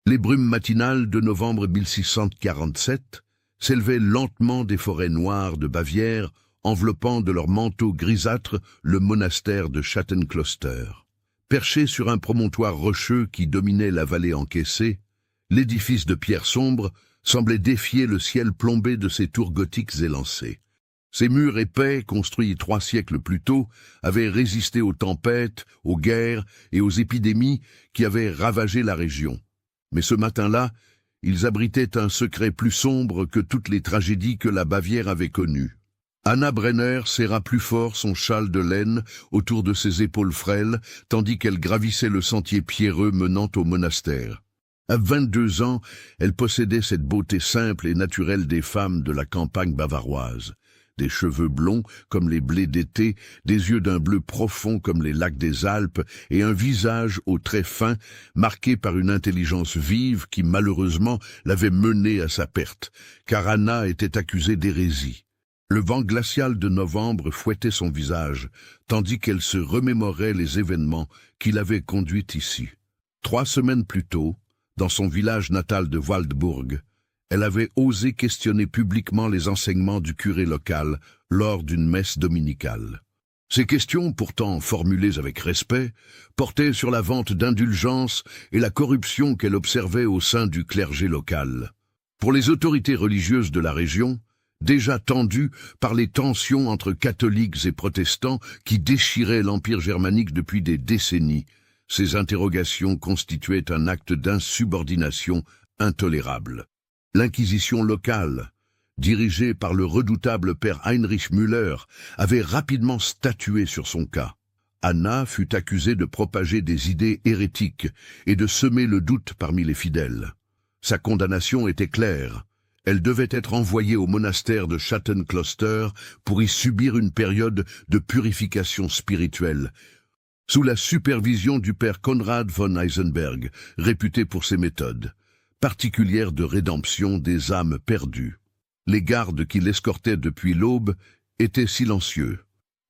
Les brumes matinales de novembre 1647 s'élevaient lentement des forêts noires de Bavière, enveloppant de leur manteau grisâtre le monastère de Schattenkloster. Perché sur un promontoire rocheux qui dominait la vallée encaissée, l'édifice de pierre sombre semblait défier le ciel plombé de ses tours gothiques élancées. Ces murs épais, construits 3 siècles plus tôt, avaient résisté aux tempêtes, aux guerres et aux épidémies qui avaient ravagé la région. Mais ce matin-là, ils abritaient un secret plus sombre que toutes les tragédies que la Bavière avait connues. Anna Brenner serra plus fort son châle de laine autour de ses épaules frêles, tandis qu'elle gravissait le sentier pierreux menant au monastère. À 22 ans, elle possédait cette beauté simple et naturelle des femmes de la campagne bavaroise. Des cheveux blonds comme les blés d'été, des yeux d'un bleu profond comme les lacs des Alpes et un visage aux traits fins marqué par une intelligence vive qui malheureusement l'avait menée à sa perte, car Anna était accusée d'hérésie. Le vent glacial de novembre fouettait son visage, tandis qu'elle se remémorait les événements qui l'avaient conduite ici. 3 semaines plus tôt, dans son village natal de Waldburg, elle avait osé questionner publiquement les enseignements du curé local lors d'une messe dominicale. Ces questions, pourtant formulées avec respect, portaient sur la vente d'indulgences et la corruption qu'elle observait au sein du clergé local. Pour les autorités religieuses de la région, déjà tendues par les tensions entre catholiques et protestants qui déchiraient l'Empire germanique depuis des décennies, ces interrogations constituaient un acte d'insubordination intolérable. L'Inquisition locale, dirigée par le redoutable père Heinrich Müller, avait rapidement statué sur son cas. Anna fut accusée de propager des idées hérétiques et de semer le doute parmi les fidèles. Sa condamnation était claire. Elle devait être envoyée au monastère de Schattenkloster pour y subir une période de purification spirituelle, sous la supervision du père Konrad von Eisenberg, réputé pour ses méthodes particulière de rédemption des âmes perdues. Les gardes qui l'escortaient depuis l'aube étaient silencieux,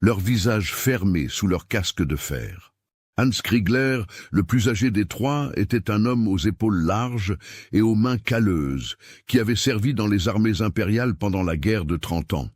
leurs visages fermés sous leurs casques de fer. Hans Kriegler, le plus âgé des 3, était un homme aux épaules larges et aux mains calleuses, qui avait servi dans les armées impériales pendant la guerre de 30 ans.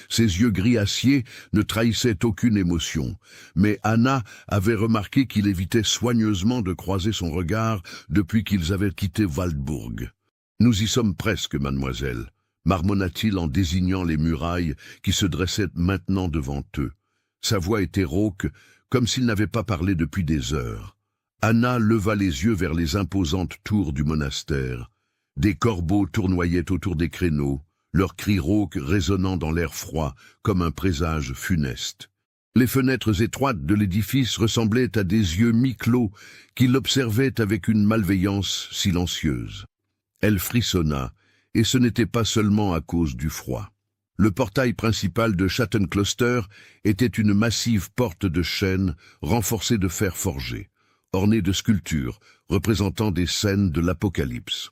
Ses yeux gris acier ne trahissaient aucune émotion, mais Anna avait remarqué qu'il évitait soigneusement de croiser son regard depuis qu'ils avaient quitté Waldburg. « Nous y sommes presque, mademoiselle », marmonna-t-il en désignant les murailles qui se dressaient maintenant devant eux. Sa voix était rauque, comme s'il n'avait pas parlé depuis des heures. Anna leva les yeux vers les imposantes tours du monastère. Des corbeaux tournoyaient autour des créneaux, leurs cris rauques résonnant dans l'air froid comme un présage funeste. Les fenêtres étroites de l'édifice ressemblaient à des yeux mi-clos qui l'observaient avec une malveillance silencieuse. Elle frissonna, et ce n'était pas seulement à cause du froid. Le portail principal de Schattenkloster était une massive porte de chêne renforcée de fer forgé, ornée de sculptures représentant des scènes de l'Apocalypse.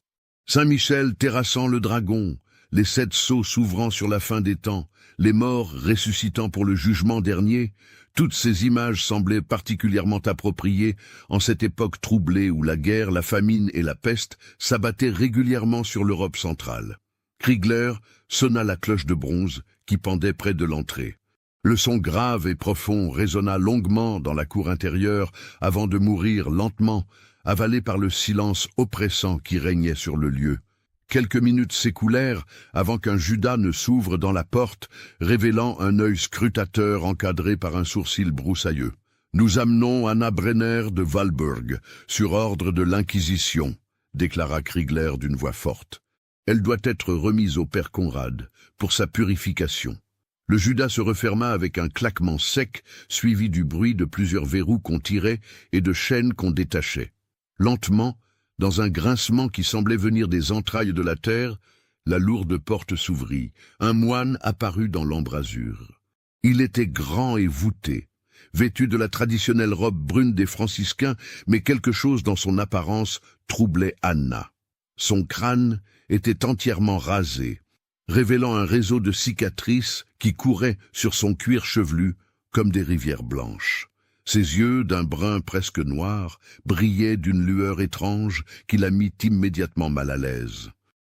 Saint-Michel terrassant le dragon, les 7 sceaux s'ouvrant sur la fin des temps, les morts ressuscitant pour le jugement dernier, toutes ces images semblaient particulièrement appropriées en cette époque troublée où la guerre, la famine et la peste s'abattaient régulièrement sur l'Europe centrale. Kriegler sonna la cloche de bronze qui pendait près de l'entrée. Le son grave et profond résonna longuement dans la cour intérieure avant de mourir lentement, avalé par le silence oppressant qui régnait sur le lieu. Quelques minutes s'écoulèrent avant qu'un Judas ne s'ouvre dans la porte, révélant un œil scrutateur encadré par un sourcil broussailleux. « Nous amenons Anna Brenner de Waldburg, sur ordre de l'Inquisition », déclara Kriegler d'une voix forte. « Elle doit être remise au père Conrad pour sa purification. » Le Judas se referma avec un claquement sec, suivi du bruit de plusieurs verrous qu'on tirait et de chaînes qu'on détachait. Lentement, dans un grincement qui semblait venir des entrailles de la terre, la lourde porte s'ouvrit. Un moine apparut dans l'embrasure. Il était grand et voûté, vêtu de la traditionnelle robe brune des franciscains, mais quelque chose dans son apparence troublait Anna. Son crâne était entièrement rasé, révélant un réseau de cicatrices qui couraient sur son cuir chevelu comme des rivières blanches. Ses yeux, d'un brun presque noir, brillaient d'une lueur étrange qui la mit immédiatement mal à l'aise.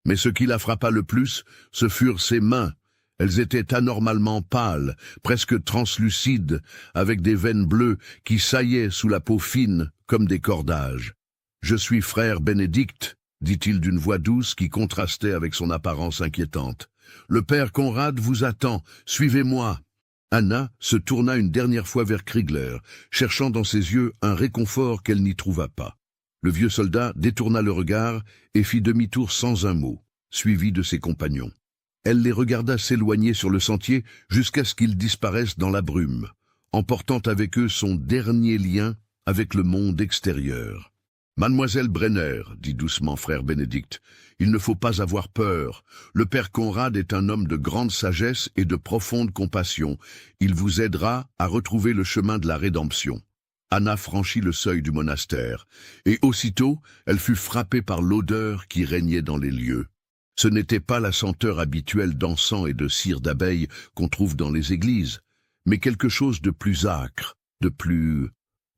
Mais ce qui la frappa le plus, ce furent ses mains. Elles étaient anormalement pâles, presque translucides, avec des veines bleues qui saillaient sous la peau fine comme des cordages. « Je suis frère Bénédicte », dit-il d'une voix douce qui contrastait avec son apparence inquiétante. « Le père Conrad vous attend, suivez-moi ». Anna se tourna une dernière fois vers Kriegler, cherchant dans ses yeux un réconfort qu'elle n'y trouva pas. Le vieux soldat détourna le regard et fit demi-tour sans un mot, suivi de ses compagnons. Elle les regarda s'éloigner sur le sentier jusqu'à ce qu'ils disparaissent dans la brume, emportant avec eux son dernier lien avec le monde extérieur. « Mademoiselle Brenner, dit doucement frère Bénédicte, il ne faut pas avoir peur. Le père Conrad est un homme de grande sagesse et de profonde compassion. Il vous aidera à retrouver le chemin de la rédemption. » Anna franchit le seuil du monastère, et aussitôt elle fut frappée par l'odeur qui régnait dans les lieux. Ce n'était pas la senteur habituelle d'encens et de cire d'abeille qu'on trouve dans les églises, mais quelque chose de plus âcre, de plus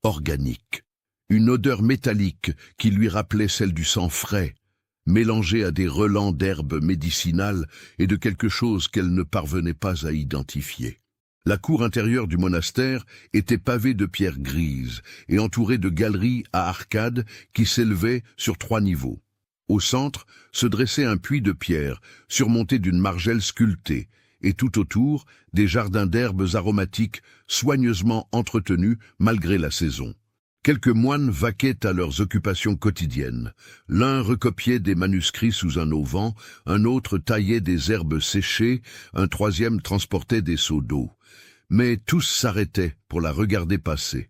organique. Une odeur métallique qui lui rappelait celle du sang frais, mélangée à des relents d'herbes médicinales et de quelque chose qu'elle ne parvenait pas à identifier. La cour intérieure du monastère était pavée de pierres grises et entourée de galeries à arcades qui s'élevaient sur 3 niveaux. Au centre se dressait un puits de pierre surmonté d'une margelle sculptée, et tout autour des jardins d'herbes aromatiques soigneusement entretenus malgré la saison. Quelques moines vaquaient à leurs occupations quotidiennes. L'un recopiait des manuscrits sous un auvent, un autre taillait des herbes séchées, un troisième transportait des seaux d'eau. Mais tous s'arrêtaient pour la regarder passer,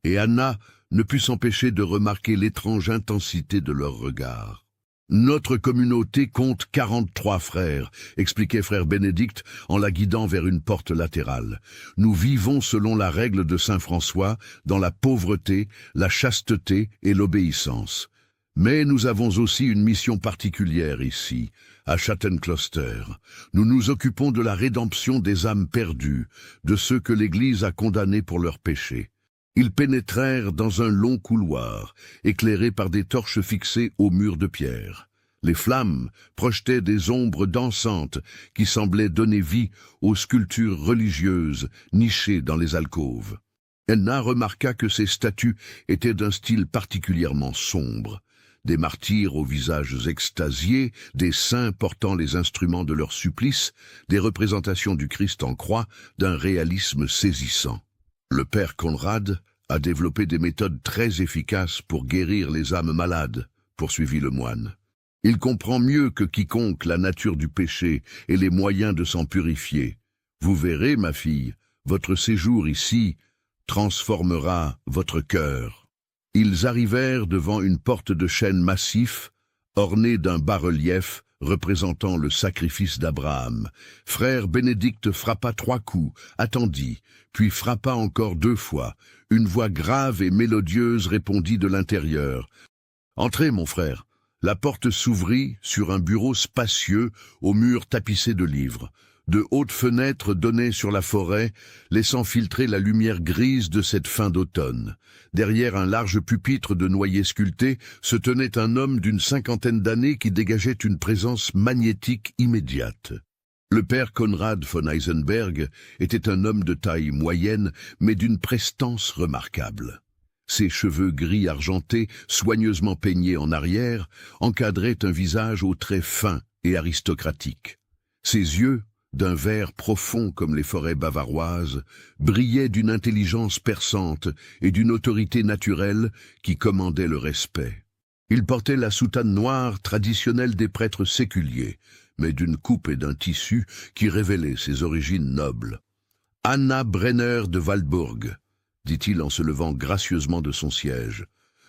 et Anna ne put s'empêcher de remarquer l'étrange intensité de leurs regards. « Notre communauté compte 43 frères, expliquait frère Bénédicte en la guidant vers une porte latérale. Nous vivons selon la règle de saint François, dans la pauvreté, la chasteté et l'obéissance. Mais nous avons aussi une mission particulière ici, à Schattenkloster. Nous nous occupons de la rédemption des âmes perdues, de ceux que l'Église a condamnés pour leurs péchés. Ils pénétrèrent dans un long couloir, éclairé par des torches fixées au mur de pierre. Les flammes projetaient des ombres dansantes qui semblaient donner vie aux sculptures religieuses nichées dans les alcôves. Anna remarqua que ces statues étaient d'un style particulièrement sombre. Des martyrs aux visages extasiés, des saints portant les instruments de leur supplice, des représentations du Christ en croix d'un réalisme saisissant. Le père Conrad a développé des méthodes très efficaces pour guérir les âmes malades, poursuivit le moine. Il comprend mieux que quiconque la nature du péché et les moyens de s'en purifier. Vous verrez, ma fille, votre séjour ici transformera votre cœur. Ils arrivèrent devant une porte de chêne massif, ornée d'un bas-relief représentant le sacrifice d'Abraham. Frère Bénédicte frappa 3 coups, attendit, puis frappa encore 2 fois. Une voix grave et mélodieuse répondit de l'intérieur. « Entrez, mon frère !» La porte s'ouvrit sur un bureau spacieux aux murs tapissés de livres. De hautes fenêtres donnaient sur la forêt, laissant filtrer la lumière grise de cette fin d'automne. Derrière un large pupitre de noyer sculpté se tenait un homme d'une 50aine d'années qui dégageait une présence magnétique immédiate. Le père Konrad von Heisenberg était un homme de taille moyenne, mais d'une prestance remarquable. Ses cheveux gris argentés, soigneusement peignés en arrière, encadraient un visage aux traits fins et aristocratiques. Ses yeux, d'un vert profond comme les forêts bavaroises, brillaient d'une intelligence perçante et d'une autorité naturelle qui commandait le respect. Il portait la soutane noire traditionnelle des prêtres séculiers, mais d'une coupe et d'un tissu qui révélaient ses origines nobles. « Anna Brenner de Waldburg », dit-il en se levant gracieusement de son siège.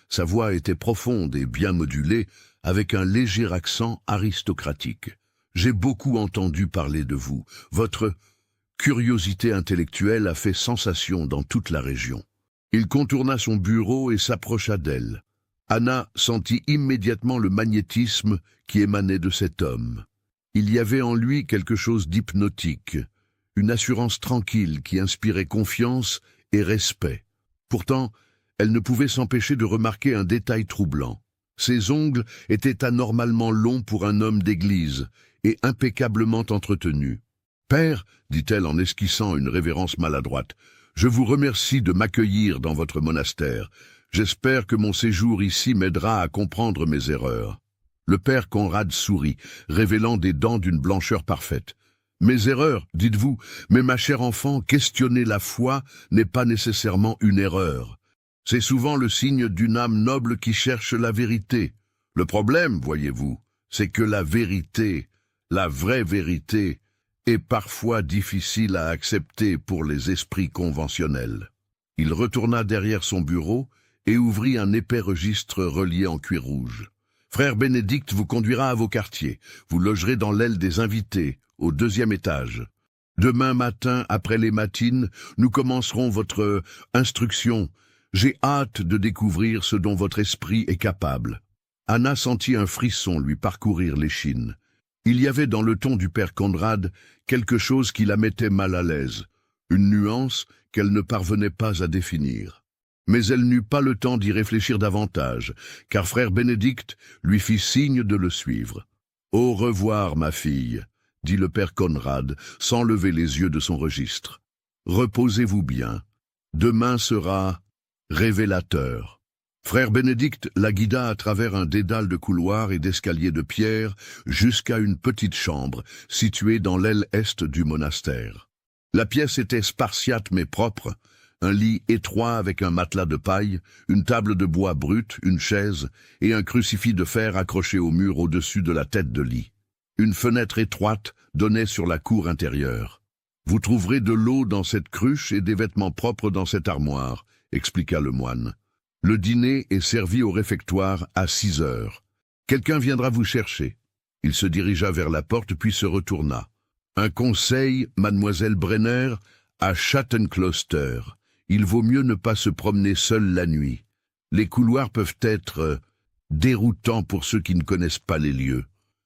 Sa voix était profonde et bien modulée, avec un léger accent aristocratique. « J'ai beaucoup entendu parler de vous. Votre curiosité intellectuelle a fait sensation dans toute la région. » Il contourna son bureau et s'approcha d'elle. Anna sentit immédiatement le magnétisme qui émanait de cet homme. Il y avait en lui quelque chose d'hypnotique, une assurance tranquille qui inspirait confiance et respect. Pourtant, elle ne pouvait s'empêcher de remarquer un détail troublant. Ses ongles étaient anormalement longs pour un homme d'église et impeccablement entretenus. « Père, dit-elle en esquissant une révérence maladroite, je vous remercie de m'accueillir dans votre monastère. J'espère que mon séjour ici m'aidera à comprendre mes erreurs. » Le père Conrad sourit, révélant des dents d'une blancheur parfaite. « Mes erreurs, dites-vous, mais ma chère enfant, questionner la foi n'est pas nécessairement une erreur. C'est souvent le signe d'une âme noble qui cherche la vérité. Le problème, voyez-vous, c'est que la vérité, la vraie vérité, est parfois difficile à accepter pour les esprits conventionnels. » Il retourna derrière son bureau et ouvrit un épais registre relié en cuir rouge. « Frère Bénédicte vous conduira à vos quartiers. Vous logerez dans l'aile des invités, au 2e étage. Demain matin, après les matines, nous commencerons votre instruction. J'ai hâte de découvrir ce dont votre esprit est capable. » Anna sentit un frisson lui parcourir l'échine. Il y avait dans le ton du père Conrad quelque chose qui la mettait mal à l'aise, une nuance qu'elle ne parvenait pas à définir. Mais elle n'eut pas le temps d'y réfléchir davantage, car frère Bénédicte lui fit signe de le suivre. « Au revoir, ma fille, » dit le père Conrad, sans lever les yeux de son registre. « Reposez-vous bien. Demain sera révélateur. » Frère Bénédicte la guida à travers un dédale de couloirs et d'escaliers de pierre jusqu'à une petite chambre située dans l'aile est du monastère. La pièce était spartiate mais propre, un lit étroit avec un matelas de paille, une table de bois brut, une chaise et un crucifix de fer accroché au mur au-dessus de la tête de lit. Une fenêtre étroite donnait sur la cour intérieure. « Vous trouverez de l'eau dans cette cruche et des vêtements propres dans cette armoire », expliqua le moine. « Le dîner est servi au réfectoire à 6 heures. Quelqu'un viendra vous chercher. » Il se dirigea vers la porte puis se retourna. « Un conseil, mademoiselle Brenner, à Schattenkloster. Il vaut mieux ne pas se promener seul la nuit. Les couloirs peuvent être déroutants pour ceux qui ne connaissent pas les lieux. »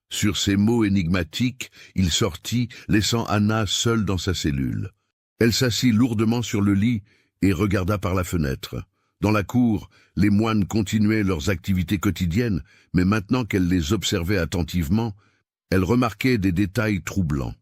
Sur ces mots énigmatiques, il sortit, laissant Anna seule dans sa cellule. Elle s'assit lourdement sur le lit et regarda par la fenêtre. Dans la cour, les moines continuaient leurs activités quotidiennes, mais maintenant qu'elle les observait attentivement, elle remarquait des détails troublants.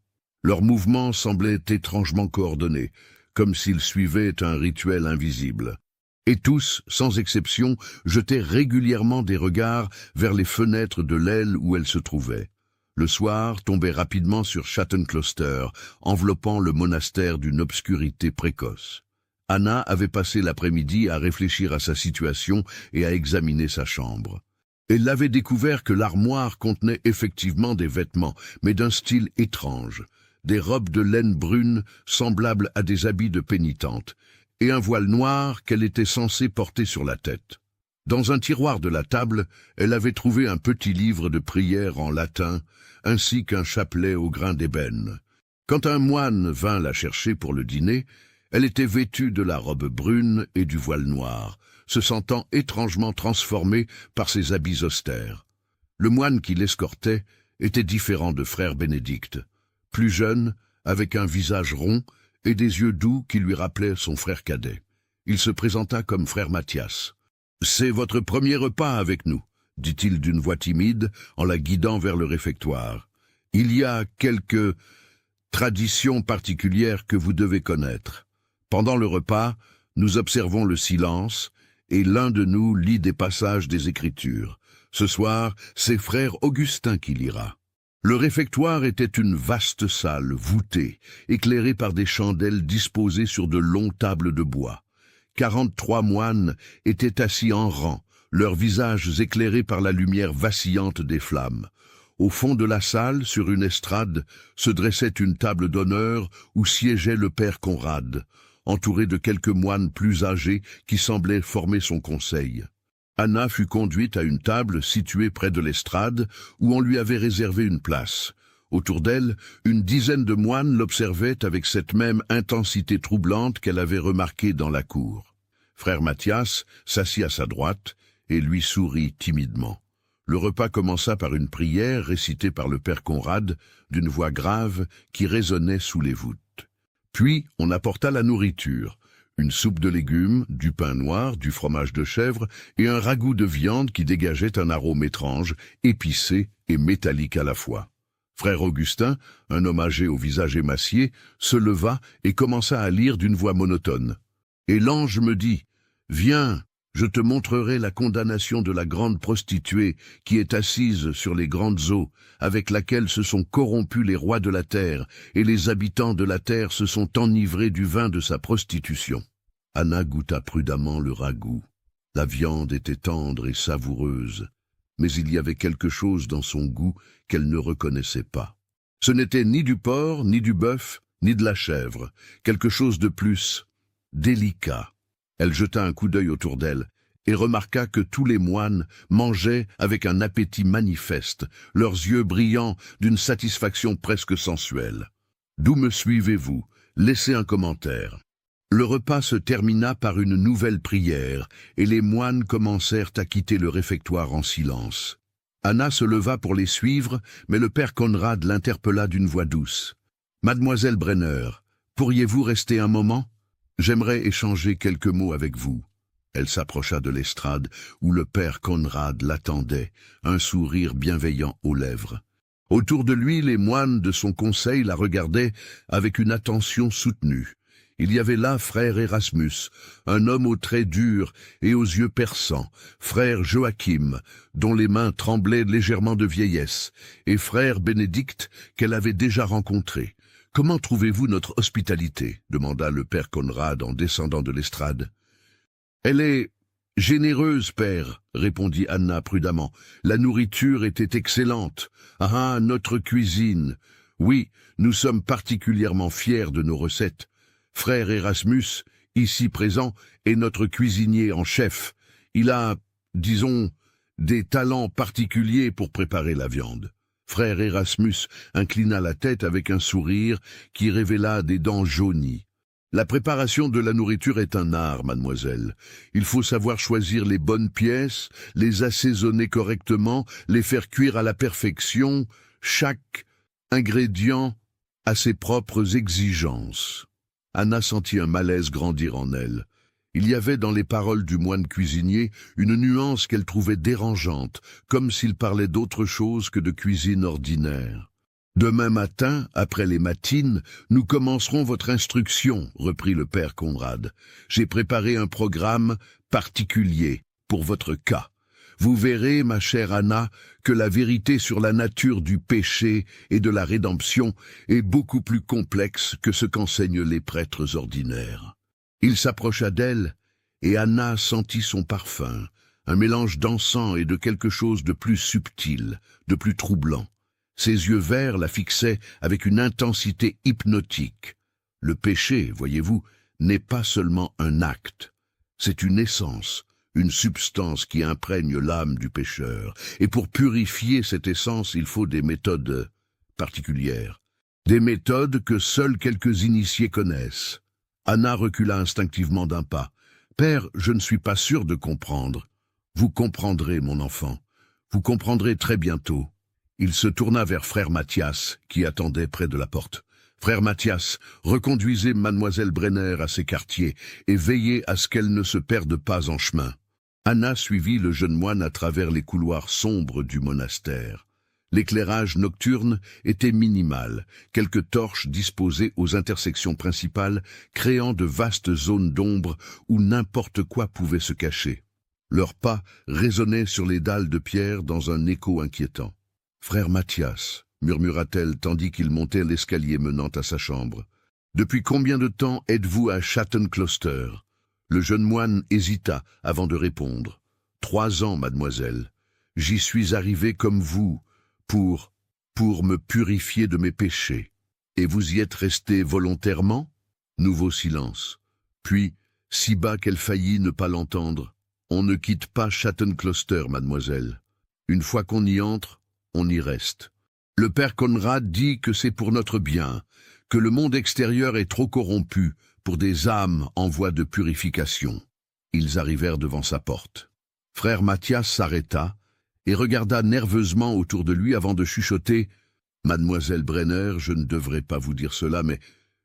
Leurs mouvements semblaient étrangement coordonnés, comme s'ils suivaient un rituel invisible. Et tous, sans exception, jetaient régulièrement des regards vers les fenêtres de l'aile où elle se trouvait. Le soir tombait rapidement sur Schattenkloster, enveloppant le monastère d'une obscurité précoce. Anna avait passé l'après-midi à réfléchir à sa situation et à examiner sa chambre. Elle avait découvert que l'armoire contenait effectivement des vêtements, mais d'un style étrange, des robes de laine brune semblables à des habits de pénitente, et un voile noir qu'elle était censée porter sur la tête. Dans un tiroir de la table, elle avait trouvé un petit livre de prières en latin, ainsi qu'un chapelet au grain d'ébène. Quand un moine vint la chercher pour le dîner, elle était vêtue de la robe brune et du voile noir, se sentant étrangement transformée par ses habits austères. Le moine qui l'escortait était différent de frère Bénédicte, plus jeune, avec un visage rond et des yeux doux qui lui rappelaient son frère cadet. Il se présenta comme frère Mathias. « C'est votre premier repas avec nous », dit-il d'une voix timide en la guidant vers le réfectoire. « Il y a quelques traditions particulières que vous devez connaître. Pendant le repas, nous observons le silence et l'un de nous lit des passages des Écritures. Ce soir, c'est frère Augustin qui lira. » Le réfectoire était une vaste salle voûtée, éclairée par des chandelles disposées sur de longues tables de bois. 43 moines étaient assis en rang, leurs visages éclairés par la lumière vacillante des flammes. Au fond de la salle, sur une estrade, se dressait une table d'honneur où siégeait le père Conrad, entouré de quelques moines plus âgés qui semblaient former son conseil. Anna fut conduite à une table située près de l'estrade où on lui avait réservé une place. Autour d'elle, une dizaine de moines l'observaient avec cette même intensité troublante qu'elle avait remarquée dans la cour. Frère Mathias s'assit à sa droite et lui sourit timidement. Le repas commença par une prière récitée par le père Conrad d'une voix grave qui résonnait sous les voûtes. Puis on apporta la nourriture, Une soupe de légumes, du pain noir, du fromage de chèvre et un ragoût de viande qui dégageait un arôme étrange, épicé et métallique à la fois. Frère Augustin, un homme âgé au visage émacié, se leva et commença à lire d'une voix monotone. « Et l'ange me dit, « Viens, je te montrerai la condamnation de la grande prostituée qui est assise sur les grandes eaux, avec laquelle se sont corrompus les rois de la terre, et les habitants de la terre se sont enivrés du vin de sa prostitution. » Anna goûta prudemment le ragoût. La viande était tendre et savoureuse, mais il y avait quelque chose dans son goût qu'elle ne reconnaissait pas. Ce n'était ni du porc, ni du bœuf, ni de la chèvre, quelque chose de plus délicat. Elle jeta un coup d'œil autour d'elle et remarqua que tous les moines mangeaient avec un appétit manifeste, leurs yeux brillants d'une satisfaction presque sensuelle. « D'où me suivez-vous? Laissez un commentaire. » Le repas se termina par une nouvelle prière, et les moines commencèrent à quitter le réfectoire en silence. Anna se leva pour les suivre, mais le père Conrad l'interpella d'une voix douce. « Mademoiselle Brenner, pourriez-vous rester un moment? J'aimerais échanger quelques mots avec vous. » Elle s'approcha de l'estrade où le père Conrad l'attendait, un sourire bienveillant aux lèvres. Autour de lui, les moines de son conseil la regardaient avec une attention soutenue. Il y avait là frère Erasmus, un homme aux traits durs et aux yeux perçants, frère Joachim, dont les mains tremblaient légèrement de vieillesse, et frère Bénédicte, qu'elle avait déjà rencontré. « Comment trouvez-vous notre hospitalité » demanda le père Conrad en descendant de l'estrade. « Elle est généreuse, père, » répondit Anna prudemment. « La nourriture était excellente. Ah, notre cuisine. Oui, nous sommes particulièrement fiers de nos recettes. Frère Erasmus, ici présent, est notre cuisinier en chef. Il a, disons, des talents particuliers pour préparer la viande. » Frère Erasmus inclina la tête avec un sourire qui révéla des dents jaunies. « La préparation de la nourriture est un art, mademoiselle. Il faut savoir choisir les bonnes pièces, les assaisonner correctement, les faire cuire à la perfection. Chaque ingrédient a ses propres exigences. » Anna sentit un malaise grandir en elle. Il y avait dans les paroles du moine cuisinier une nuance qu'elle trouvait dérangeante, comme s'il parlait d'autre chose que de cuisine ordinaire. « Demain matin, après les matines, nous commencerons votre instruction, » reprit le père Conrad. « J'ai préparé un programme particulier pour votre cas. Vous verrez, ma chère Anna, que la vérité sur la nature du péché et de la rédemption est beaucoup plus complexe que ce qu'enseignent les prêtres ordinaires. » Il s'approcha d'elle, et Anna sentit son parfum, un mélange d'encens et de quelque chose de plus subtil, de plus troublant. Ses yeux verts la fixaient avec une intensité hypnotique. Le péché, voyez-vous, n'est pas seulement un acte, c'est une essence, une substance qui imprègne l'âme du pécheur. Et pour purifier cette essence, il faut des méthodes particulières, des méthodes que seuls quelques initiés connaissent. Anna recula instinctivement d'un pas. « Père, je ne suis pas sûr de comprendre. »« Vous comprendrez, mon enfant. Vous comprendrez très bientôt. » Il se tourna vers frère Mathias, qui attendait près de la porte. « Frère Mathias, reconduisez mademoiselle Brenner à ses quartiers et veillez à ce qu'elle ne se perde pas en chemin. » Anna suivit le jeune moine à travers les couloirs sombres du monastère. L'éclairage nocturne était minimal, quelques torches disposées aux intersections principales, créant de vastes zones d'ombre où n'importe quoi pouvait se cacher. Leurs pas résonnaient sur les dalles de pierre dans un écho inquiétant. « Frère Mathias » murmura-t-elle tandis qu'il montait l'escalier menant à sa chambre. « Depuis combien de temps êtes-vous à Chattencloster » Le jeune moine hésita avant de répondre. « 3 ans, mademoiselle. J'y suis arrivé comme vous, pour me purifier de mes péchés. Et vous y êtes resté volontairement ?» Nouveau silence. Puis, si bas qu'elle faillit ne pas l'entendre, « On ne quitte pas Chattencloster, mademoiselle. Une fois qu'on y entre, on y reste. Le père Conrad dit que c'est pour notre bien, que le monde extérieur est trop corrompu pour des âmes en voie de purification. » Ils arrivèrent devant sa porte. Frère Mathias s'arrêta et regarda nerveusement autour de lui avant de chuchoter « Mademoiselle Brenner, je ne devrais pas vous dire cela, mais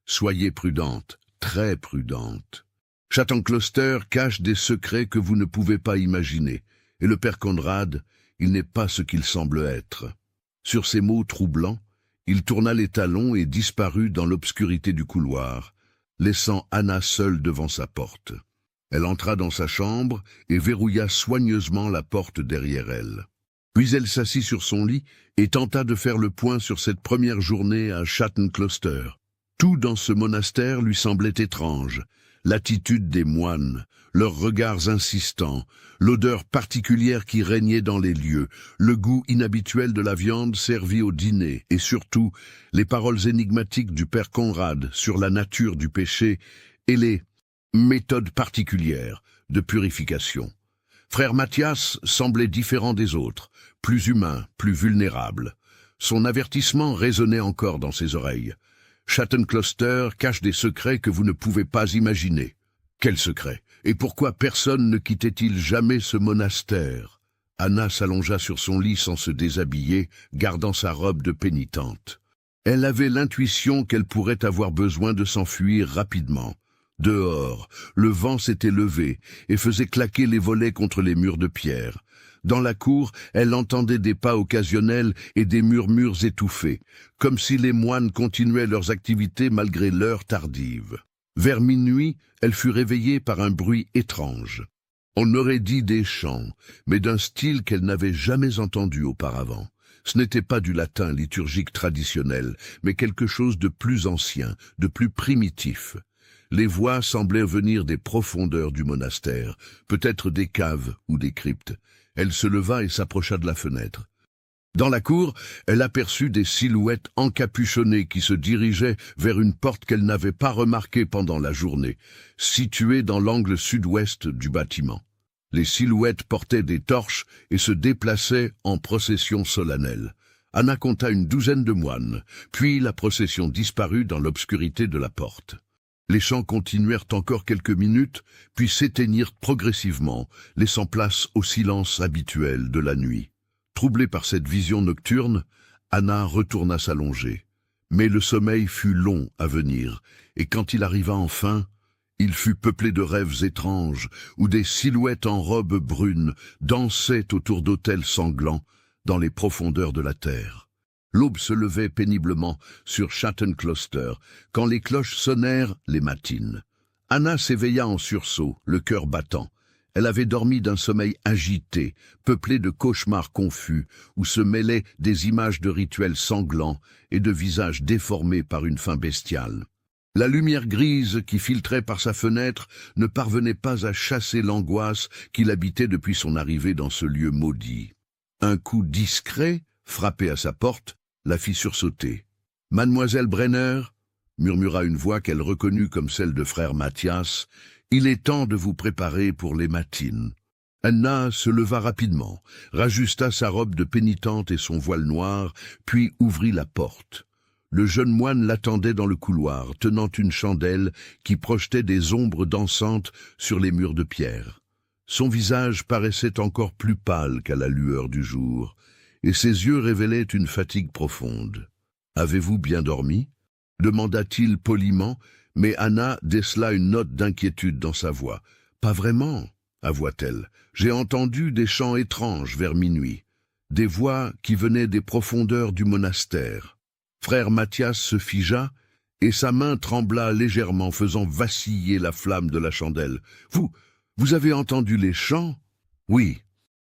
soyez prudente, très prudente. Closter cache des secrets que vous ne pouvez pas imaginer, et le père Conrad, il n'est pas ce qu'il semble être. Sur ces mots troublants, il tourna les talons et disparut dans l'obscurité du couloir, laissant Anna seule devant sa porte. Elle entra dans sa chambre et verrouilla soigneusement la porte derrière elle. Puis elle s'assit sur son lit et tenta de faire le point sur cette première journée à Closter. Tout dans ce monastère lui semblait étrange. L'attitude des moines, leurs regards insistants, l'odeur particulière qui régnait dans les lieux, le goût inhabituel de la viande servie au dîner et surtout les paroles énigmatiques du père Conrad sur la nature du péché et les méthodes particulières de purification. Frère Mathias semblait différent des autres, plus humain, plus vulnérable. Son avertissement résonnait encore dans ses oreilles. Closter cache des secrets que vous ne pouvez pas imaginer. Quels secrets? Et pourquoi personne ne quittait-il jamais ce monastère? Anna s'allongea sur son lit sans se déshabiller, gardant sa robe de pénitente. Elle avait l'intuition qu'elle pourrait avoir besoin de s'enfuir rapidement. Dehors, le vent s'était levé et faisait claquer les volets contre les murs de pierre. Dans la cour, elle entendait des pas occasionnels et des murmures étouffés, comme si les moines continuaient leurs activités malgré l'heure tardive. Vers minuit, elle fut réveillée par un bruit étrange. On aurait dit des chants, mais d'un style qu'elle n'avait jamais entendu auparavant. Ce n'était pas du latin liturgique traditionnel, mais quelque chose de plus ancien, de plus primitif. Les voix semblaient venir des profondeurs du monastère, peut-être des caves ou des cryptes. Elle se leva et s'approcha de la fenêtre. Dans la cour, elle aperçut des silhouettes encapuchonnées qui se dirigeaient vers une porte qu'elle n'avait pas remarquée pendant la journée, située dans l'angle sud-ouest du bâtiment. Les silhouettes portaient des torches et se déplaçaient en procession solennelle. Anna compta une douzaine de moines, puis la procession disparut dans l'obscurité de la porte. Les chants continuèrent encore quelques minutes, puis s'éteignirent progressivement, laissant place au silence habituel de la nuit. Troublée par cette vision nocturne, Anna retourna s'allonger. Mais le sommeil fut long à venir, et quand il arriva enfin, il fut peuplé de rêves étranges, où des silhouettes en robes brunes dansaient autour d'autels sanglants dans les profondeurs de la terre. L'aube se levait péniblement sur Closter, quand les cloches sonnèrent les matines. Anna s'éveilla en sursaut, le cœur battant. Elle avait dormi d'un sommeil agité, peuplé de cauchemars confus, où se mêlaient des images de rituels sanglants et de visages déformés par une faim bestiale. La lumière grise qui filtrait par sa fenêtre ne parvenait pas à chasser l'angoisse qu'il habitait depuis son arrivée dans ce lieu maudit. Un coup discret, frappé à sa porte, la fit sursauter. « Mademoiselle Brenner » murmura une voix qu'elle reconnut comme celle de frère Mathias, « il est temps de vous préparer pour les matines. » Anna se leva rapidement, rajusta sa robe de pénitente et son voile noir, puis ouvrit la porte. Le jeune moine l'attendait dans le couloir, tenant une chandelle qui projetait des ombres dansantes sur les murs de pierre. Son visage paraissait encore plus pâle qu'à la lueur du jour, et ses yeux révélaient une fatigue profonde. « Avez-vous bien dormi ?» demanda-t-il poliment, mais Anna décela une note d'inquiétude dans sa voix. « Pas vraiment, » avoua-t-elle. « J'ai entendu des chants étranges vers minuit, des voix qui venaient des profondeurs du monastère. » Frère Mathias se figea, et sa main trembla légèrement, faisant vaciller la flamme de la chandelle. « Vous avez entendu les chants ?»« Oui.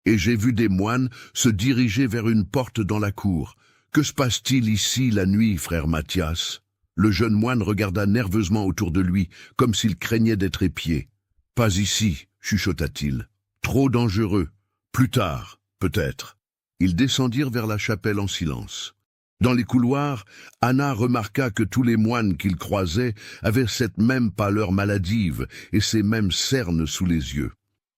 Et j'ai vu des moines se diriger vers une porte dans la cour. Que se passe-t-il ici la nuit, frère Mathias ?» Le jeune moine regarda nerveusement autour de lui, comme s'il craignait d'être épié. « Pas ici, » chuchota-t-il. « Trop dangereux. Plus tard, peut-être. » Ils descendirent vers la chapelle en silence. Dans les couloirs, Anna remarqua que tous les moines qu'ils croisaient avaient cette même pâleur maladive et ces mêmes cernes sous les yeux.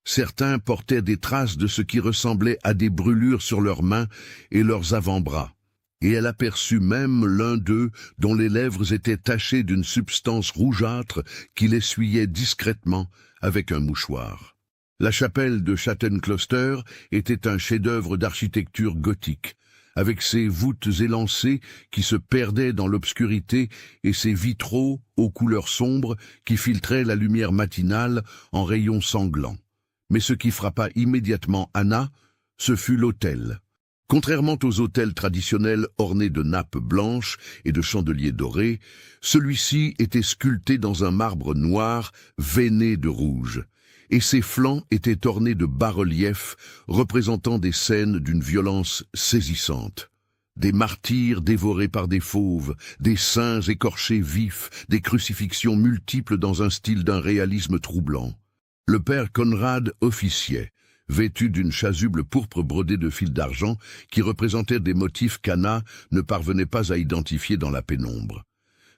Certains portaient des traces de ce qui ressemblait à des brûlures sur leurs mains et leurs avant-bras. Et elle aperçut même l'un d'eux dont les lèvres étaient tachées d'une substance rougeâtre qu'il essuyait discrètement avec un mouchoir. La chapelle de Closter était un chef-d'œuvre d'architecture gothique, avec ses voûtes élancées qui se perdaient dans l'obscurité et ses vitraux aux couleurs sombres qui filtraient la lumière matinale en rayons sanglants. Mais ce qui frappa immédiatement Anna, ce fut l'autel. Contrairement aux autels traditionnels ornés de nappes blanches et de chandeliers dorés, celui-ci était sculpté dans un marbre noir veiné de rouge, et ses flancs étaient ornés de bas-reliefs représentant des scènes d'une violence saisissante. Des martyrs dévorés par des fauves, des saints écorchés vifs, des crucifixions multiples dans un style d'un réalisme troublant. Le père Conrad officiait, vêtu d'une chasuble pourpre brodée de fils d'argent qui représentait des motifs qu'Anna ne parvenait pas à identifier dans la pénombre.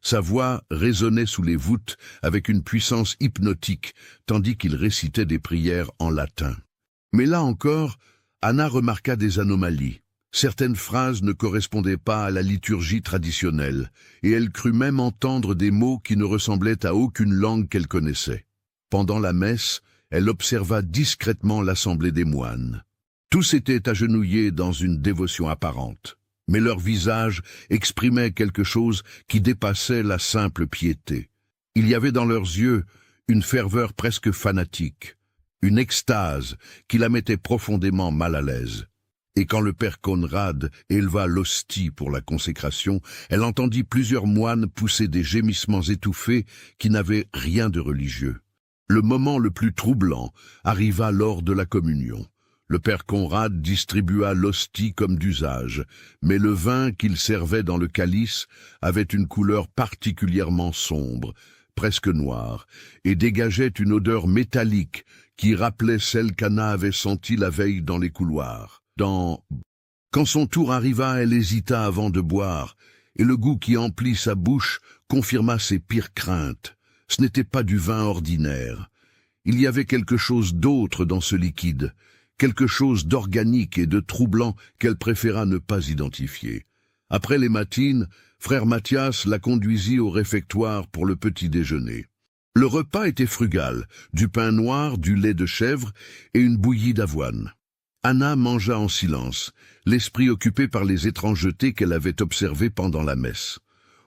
Sa voix résonnait sous les voûtes avec une puissance hypnotique, tandis qu'il récitait des prières en latin. Mais là encore, Anna remarqua des anomalies. Certaines phrases ne correspondaient pas à la liturgie traditionnelle, et elle crut même entendre des mots qui ne ressemblaient à aucune langue qu'elle connaissait. Pendant la messe, elle observa discrètement l'assemblée des moines. Tous étaient agenouillés dans une dévotion apparente, mais leurs visages exprimaient quelque chose qui dépassait la simple piété. Il y avait dans leurs yeux une ferveur presque fanatique, une extase qui la mettait profondément mal à l'aise. Et quand le père Conrad éleva l'hostie pour la consécration, elle entendit plusieurs moines pousser des gémissements étouffés qui n'avaient rien de religieux. Le moment le plus troublant arriva lors de la communion. Le père Conrad distribua l'hostie comme d'usage, mais le vin qu'il servait dans le calice avait une couleur particulièrement sombre, presque noire, et dégageait une odeur métallique qui rappelait celle qu'Anna avait sentie la veille dans les couloirs. Quand son tour arriva, elle hésita avant de boire, et le goût qui emplit sa bouche confirma ses pires craintes. Ce n'était pas du vin ordinaire. Il y avait quelque chose d'autre dans ce liquide, quelque chose d'organique et de troublant qu'elle préféra ne pas identifier. Après les matines, frère Mathias la conduisit au réfectoire pour le petit déjeuner. Le repas était frugal, du pain noir, du lait de chèvre et une bouillie d'avoine. Anna mangea en silence, l'esprit occupé par les étrangetés qu'elle avait observées pendant la messe.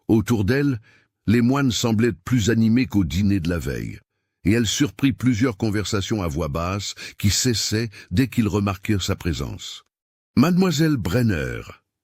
Autour d'elle, les moines semblaient plus animés qu'au dîner de la veille, et elle surprit plusieurs conversations à voix basse qui cessaient dès qu'ils remarquèrent sa présence. « Mademoiselle Brenner »,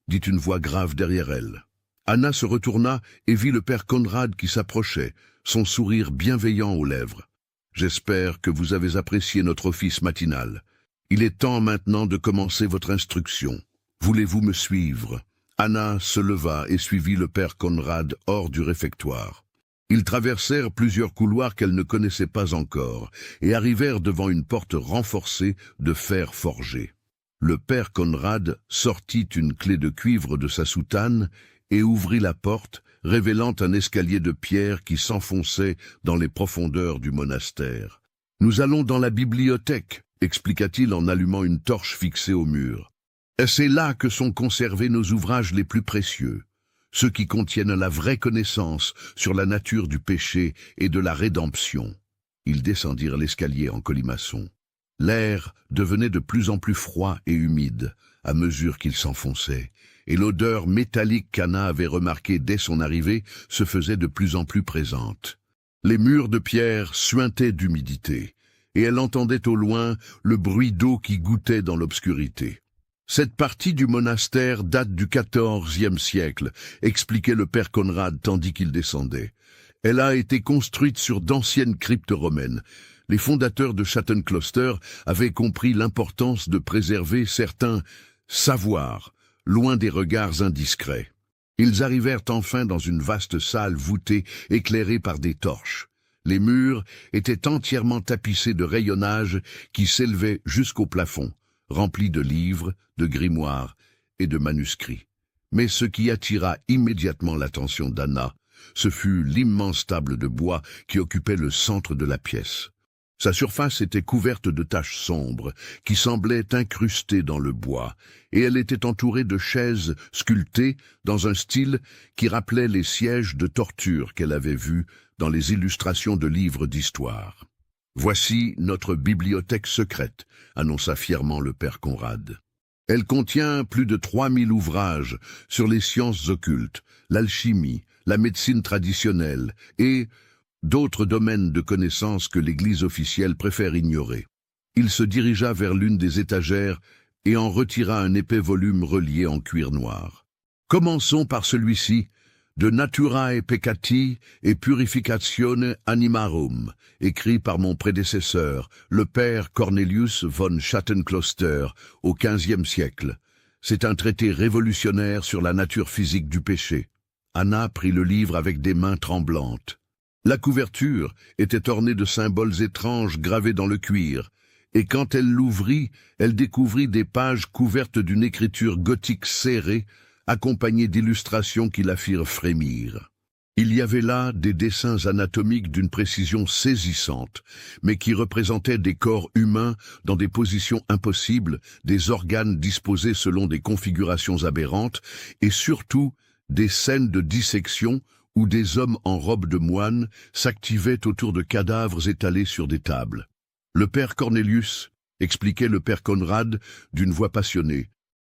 dit une voix grave derrière elle. Anna se retourna et vit le père Conrad qui s'approchait, son sourire bienveillant aux lèvres. « J'espère que vous avez apprécié notre office matinal. Il est temps maintenant de commencer votre instruction. Voulez-vous me suivre ?» Anna se leva et suivit le père Conrad hors du réfectoire. Ils traversèrent plusieurs couloirs qu'elle ne connaissait pas encore et arrivèrent devant une porte renforcée de fer forgé. Le père Conrad sortit une clé de cuivre de sa soutane et ouvrit la porte, révélant un escalier de pierre qui s'enfonçait dans les profondeurs du monastère. « Nous allons dans la bibliothèque », expliqua-t-il en allumant une torche fixée au mur. « C'est là que sont conservés nos ouvrages les plus précieux, ceux qui contiennent la vraie connaissance sur la nature du péché et de la rédemption. » Ils descendirent l'escalier en colimaçon. L'air devenait de plus en plus froid et humide à mesure qu'il s'enfonçait, et l'odeur métallique qu'Anna avait remarquée dès son arrivée se faisait de plus en plus présente. Les murs de pierre suintaient d'humidité, et elle entendait au loin le bruit d'eau qui gouttait dans l'obscurité. Cette partie du monastère date du XIVe siècle, expliquait le père Conrad tandis qu'il descendait. Elle a été construite sur d'anciennes cryptes romaines. Les fondateurs de Schattenkloster avaient compris l'importance de préserver certains savoirs, loin des regards indiscrets. Ils arrivèrent enfin dans une vaste salle voûtée, éclairée par des torches. Les murs étaient entièrement tapissés de rayonnages qui s'élevaient jusqu'au plafond, remplis de livres, de grimoires et de manuscrits. Mais ce qui attira immédiatement l'attention d'Anna, ce fut l'immense table de bois qui occupait le centre de la pièce. Sa surface était couverte de taches sombres qui semblaient incrustées dans le bois, et elle était entourée de chaises sculptées dans un style qui rappelait les sièges de torture qu'elle avait vus dans les illustrations de livres d'histoire. « Voici notre bibliothèque secrète », annonça fièrement le père Conrad. Elle contient plus de 3000 ouvrages sur les sciences occultes, l'alchimie, la médecine traditionnelle et d'autres domaines de connaissances que l'Église officielle préfère ignorer. Il se dirigea vers l'une des étagères et en retira un épais volume relié en cuir noir. Commençons par celui-ci, De Naturae Peccati et Purificatione Animarum, écrit par mon prédécesseur, le père Cornelius von Schattenkloster, au XVe siècle. C'est un traité révolutionnaire sur la nature physique du péché. Anna prit le livre avec des mains tremblantes. La couverture était ornée de symboles étranges gravés dans le cuir, et quand elle l'ouvrit, elle découvrit des pages couvertes d'une écriture gothique serrée, accompagnée d'illustrations qui la firent frémir. Il y avait là des dessins anatomiques d'une précision saisissante, mais qui représentaient des corps humains dans des positions impossibles, des organes disposés selon des configurations aberrantes, et surtout des scènes de dissection où des hommes en robe de moine s'activaient autour de cadavres étalés sur des tables. Le père Cornelius, expliquait le père Conrad d'une voix passionnée,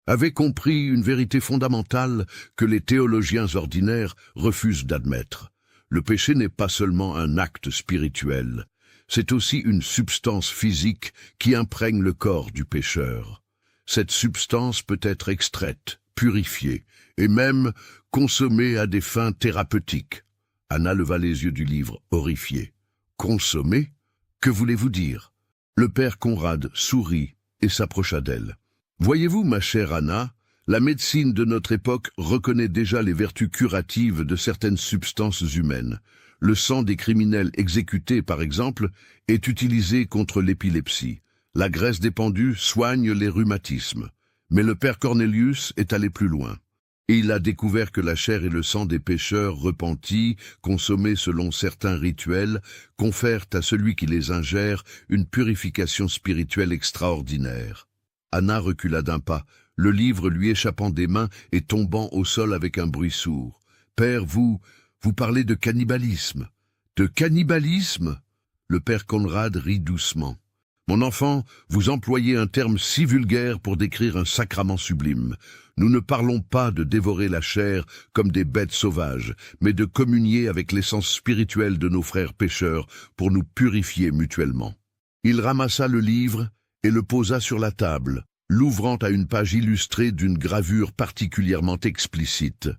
avait compris une vérité fondamentale que les théologiens ordinaires refusent d'admettre. Le péché n'est pas seulement un acte spirituel, c'est aussi une substance physique qui imprègne le corps du pécheur. Cette substance peut être extraite, purifiée, et même consommée à des fins thérapeutiques. Anna leva les yeux du livre, horrifiée. Consommée? Que voulez-vous dire? Le père Conrad sourit et s'approcha d'elle. Voyez-vous, ma chère Anna, la médecine de notre époque reconnaît déjà les vertus curatives de certaines substances humaines. Le sang des criminels exécutés, par exemple, est utilisé contre l'épilepsie. La graisse des pendus soigne les rhumatismes. Mais le père Cornelius est allé plus loin. Et il a découvert que la chair et le sang des pécheurs repentis, consommés selon certains rituels, confèrent à celui qui les ingère une purification spirituelle extraordinaire. Anna recula d'un pas, le livre lui échappant des mains et tombant au sol avec un bruit sourd. « Père, vous parlez de cannibalisme. »« De cannibalisme ?» Le père Conrad rit doucement. « Mon enfant, vous employez un terme si vulgaire pour décrire un sacrement sublime. Nous ne parlons pas de dévorer la chair comme des bêtes sauvages, mais de communier avec l'essence spirituelle de nos frères pécheurs pour nous purifier mutuellement. » Il ramassa le livre et le posa sur la table, l'ouvrant à une page illustrée d'une gravure particulièrement explicite.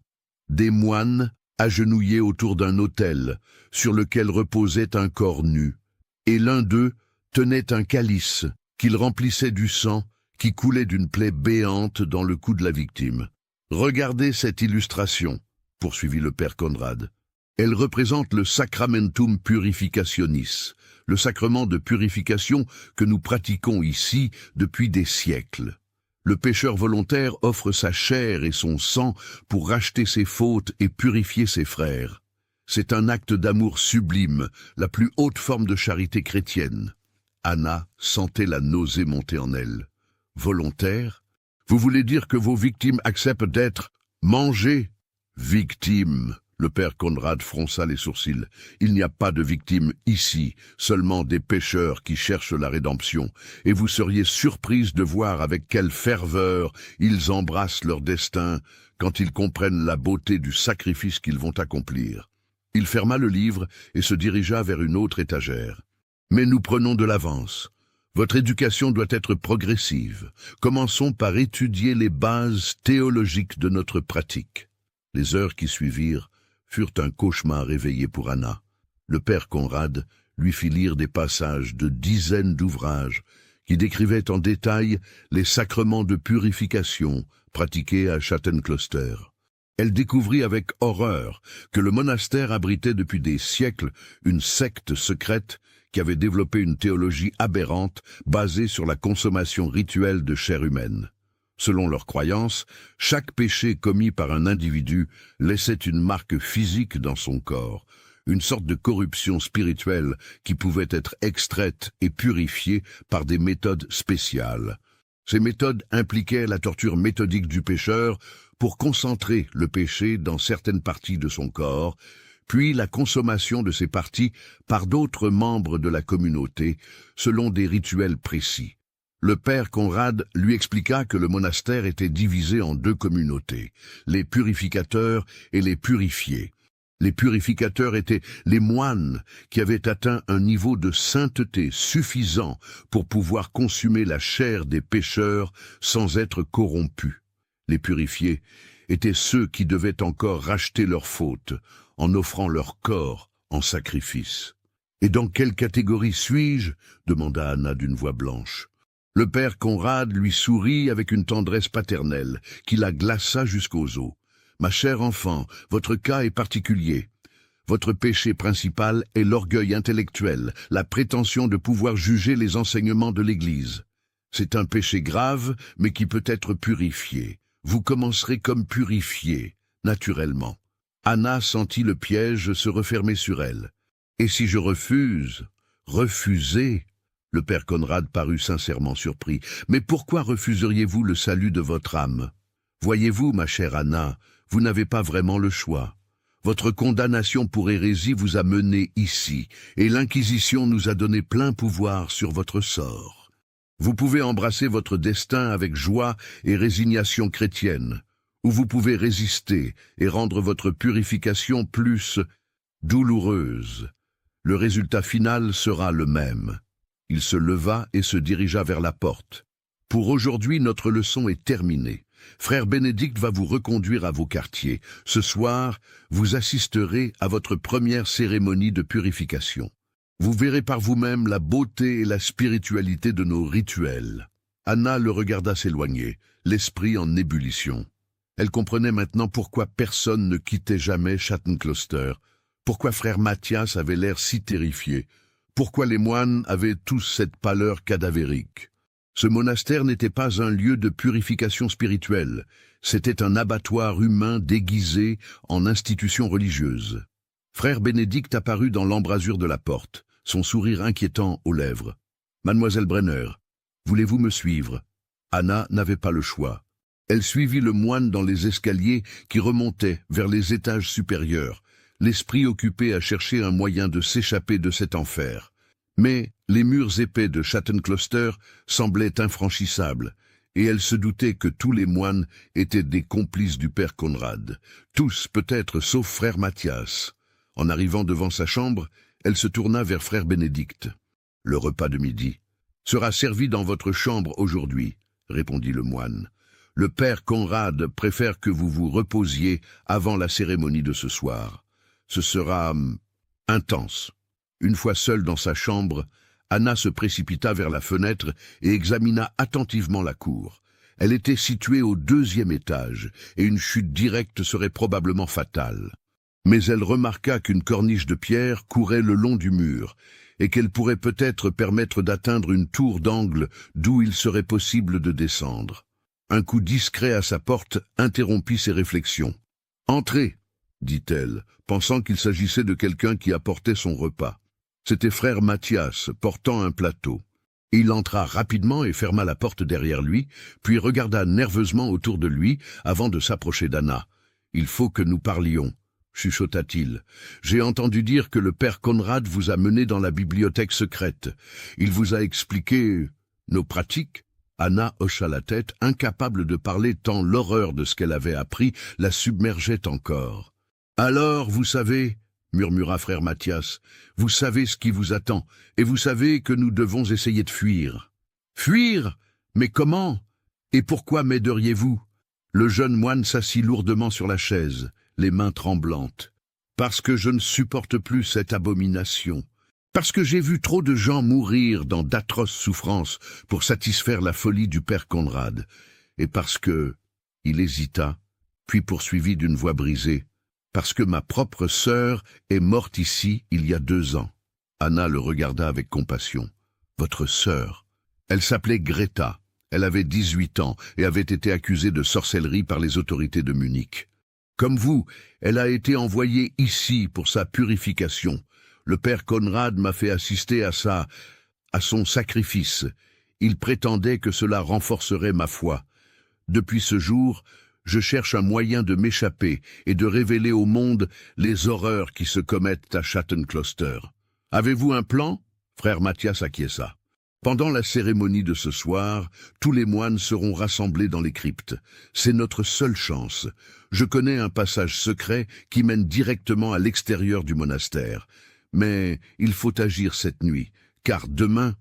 Des moines agenouillés autour d'un autel, sur lequel reposait un corps nu, et l'un d'eux tenait un calice qu'il remplissait du sang qui coulait d'une plaie béante dans le cou de la victime. « Regardez cette illustration, » poursuivit le père Conrad. « Elle représente le Sacramentum Purificationis, le sacrement de purification que nous pratiquons ici depuis des siècles. Le pécheur volontaire offre sa chair et son sang pour racheter ses fautes et purifier ses frères. C'est un acte d'amour sublime, la plus haute forme de charité chrétienne. » Anna sentait la nausée monter en elle. « Volontaire? Vous voulez dire que vos victimes acceptent d'être mangées? »« Victimes !» Le père Conrad fronça les sourcils. « Il n'y a pas de victimes ici, seulement des pécheurs qui cherchent la rédemption, et vous seriez surprise de voir avec quelle ferveur ils embrassent leur destin quand ils comprennent la beauté du sacrifice qu'ils vont accomplir. » Il ferma le livre et se dirigea vers une autre étagère. « Mais nous prenons de l'avance. Votre éducation doit être progressive. Commençons par étudier les bases théologiques de notre pratique. » Les heures qui suivirent furent un cauchemar éveillé pour Anna. Le père Conrad lui fit lire des passages de dizaines d'ouvrages qui décrivaient en détail les sacrements de purification pratiqués à Schattenkloster. Elle découvrit avec horreur que le monastère abritait depuis des siècles une secte secrète qui avait développé une théologie aberrante basée sur la consommation rituelle de chair humaine. Selon leurs croyances, chaque péché commis par un individu laissait une marque physique dans son corps, une sorte de corruption spirituelle qui pouvait être extraite et purifiée par des méthodes spéciales. Ces méthodes impliquaient la torture méthodique du pécheur pour concentrer le péché dans certaines parties de son corps, puis la consommation de ces parties par d'autres membres de la communauté selon des rituels précis. Le père Conrad lui expliqua que le monastère était divisé en deux communautés, les purificateurs et les purifiés. Les purificateurs étaient les moines qui avaient atteint un niveau de sainteté suffisant pour pouvoir consumer la chair des pécheurs sans être corrompus. Les purifiés étaient ceux qui devaient encore racheter leurs fautes en offrant leur corps en sacrifice. « Et dans quelle catégorie suis-je » demanda Anna d'une voix blanche. Le père Conrad lui sourit avec une tendresse paternelle qui la glaça jusqu'aux os. « Ma chère enfant, votre cas est particulier. Votre péché principal est l'orgueil intellectuel, la prétention de pouvoir juger les enseignements de l'Église. C'est un péché grave, mais qui peut être purifié. Vous commencerez comme purifié, naturellement. » Anna sentit le piège se refermer sur elle. « Et si je refuse ?»« Refusez ?» Le père Conrad parut sincèrement surpris. « Mais pourquoi refuseriez-vous le salut de votre âme ? Voyez-vous, ma chère Anna, vous n'avez pas vraiment le choix. Votre condamnation pour hérésie vous a mené ici, et l'Inquisition nous a donné plein pouvoir sur votre sort. Vous pouvez embrasser votre destin avec joie et résignation chrétienne, ou vous pouvez résister et rendre votre purification plus douloureuse. Le résultat final sera le même. » Il se leva et se dirigea vers la porte. « Pour aujourd'hui, notre leçon est terminée. Frère Bénédicte va vous reconduire à vos quartiers. Ce soir, vous assisterez à votre première cérémonie de purification. Vous verrez par vous-même la beauté et la spiritualité de nos rituels. » Anna le regarda s'éloigner, l'esprit en ébullition. Elle comprenait maintenant pourquoi personne ne quittait jamais Chattencloster, pourquoi frère Mathias avait l'air si terrifié, pourquoi les moines avaient tous cette pâleur cadavérique. Ce monastère n'était pas un lieu de purification spirituelle, c'était un abattoir humain déguisé en institution religieuse. Frère Bénédicte apparut dans l'embrasure de la porte, son sourire inquiétant aux lèvres. « Mademoiselle Brenner, voulez-vous me suivre ?» Anna n'avait pas le choix. Elle suivit le moine dans les escaliers qui remontaient vers les étages supérieurs, l'esprit occupé à chercher un moyen de s'échapper de cet enfer. Mais les murs épais de Chattencloster semblaient infranchissables, et elle se doutait que tous les moines étaient des complices du père Conrad, tous peut-être sauf frère Mathias. En arrivant devant sa chambre, elle se tourna vers frère Bénédicte. « Le repas de midi sera servi dans votre chambre aujourd'hui, » répondit le moine. « Le père Conrad préfère que vous vous reposiez avant la cérémonie de ce soir. Ce sera intense. » Une fois seule dans sa chambre, Anna se précipita vers la fenêtre et examina attentivement la cour. Elle était située au 2e étage, et une chute directe serait probablement fatale. Mais elle remarqua qu'une corniche de pierre courait le long du mur, et qu'elle pourrait peut-être permettre d'atteindre une tour d'angle d'où il serait possible de descendre. Un coup discret à sa porte interrompit ses réflexions. « Entrez !» dit-elle, pensant qu'il s'agissait de quelqu'un qui apportait son repas. C'était frère Mathias, portant un plateau. Il entra rapidement et ferma la porte derrière lui, puis regarda nerveusement autour de lui avant de s'approcher d'Anna. « Il faut que nous parlions, » chuchota-t-il. « J'ai entendu dire que le père Conrad vous a mené dans la bibliothèque secrète. Il vous a expliqué nos pratiques ?» Anna hocha la tête, incapable de parler tant l'horreur de ce qu'elle avait appris la submergeait encore. « Alors, vous savez, » murmura frère Mathias, « vous savez ce qui vous attend, et vous savez que nous devons essayer de fuir. »« Fuir ? Mais comment ? Et pourquoi m'aideriez-vous » Le jeune moine s'assit lourdement sur la chaise, les mains tremblantes. « Parce que je ne supporte plus cette abomination. Parce que j'ai vu trop de gens mourir dans d'atroces souffrances pour satisfaire la folie du père Conrad. Et parce que... » Il hésita, puis poursuivit d'une voix brisée. « Parce que ma propre sœur est morte ici il y a 2 ans. » Anna le regarda avec compassion. « Votre sœur ?» Elle s'appelait Greta. Elle avait 18 ans et avait été accusée de sorcellerie par les autorités de Munich. Comme vous, elle a été envoyée ici pour sa purification. Le père Conrad m'a fait assister à son sacrifice. Il prétendait que cela renforcerait ma foi. Depuis ce jour, je cherche un moyen de m'échapper et de révéler au monde les horreurs qui se commettent à Chattencloster. Avez-vous un plan ? Frère Mathias acquiesça. Pendant la cérémonie de ce soir, tous les moines seront rassemblés dans les cryptes. C'est notre seule chance. Je connais un passage secret qui mène directement à l'extérieur du monastère. Mais il faut agir cette nuit, car demain,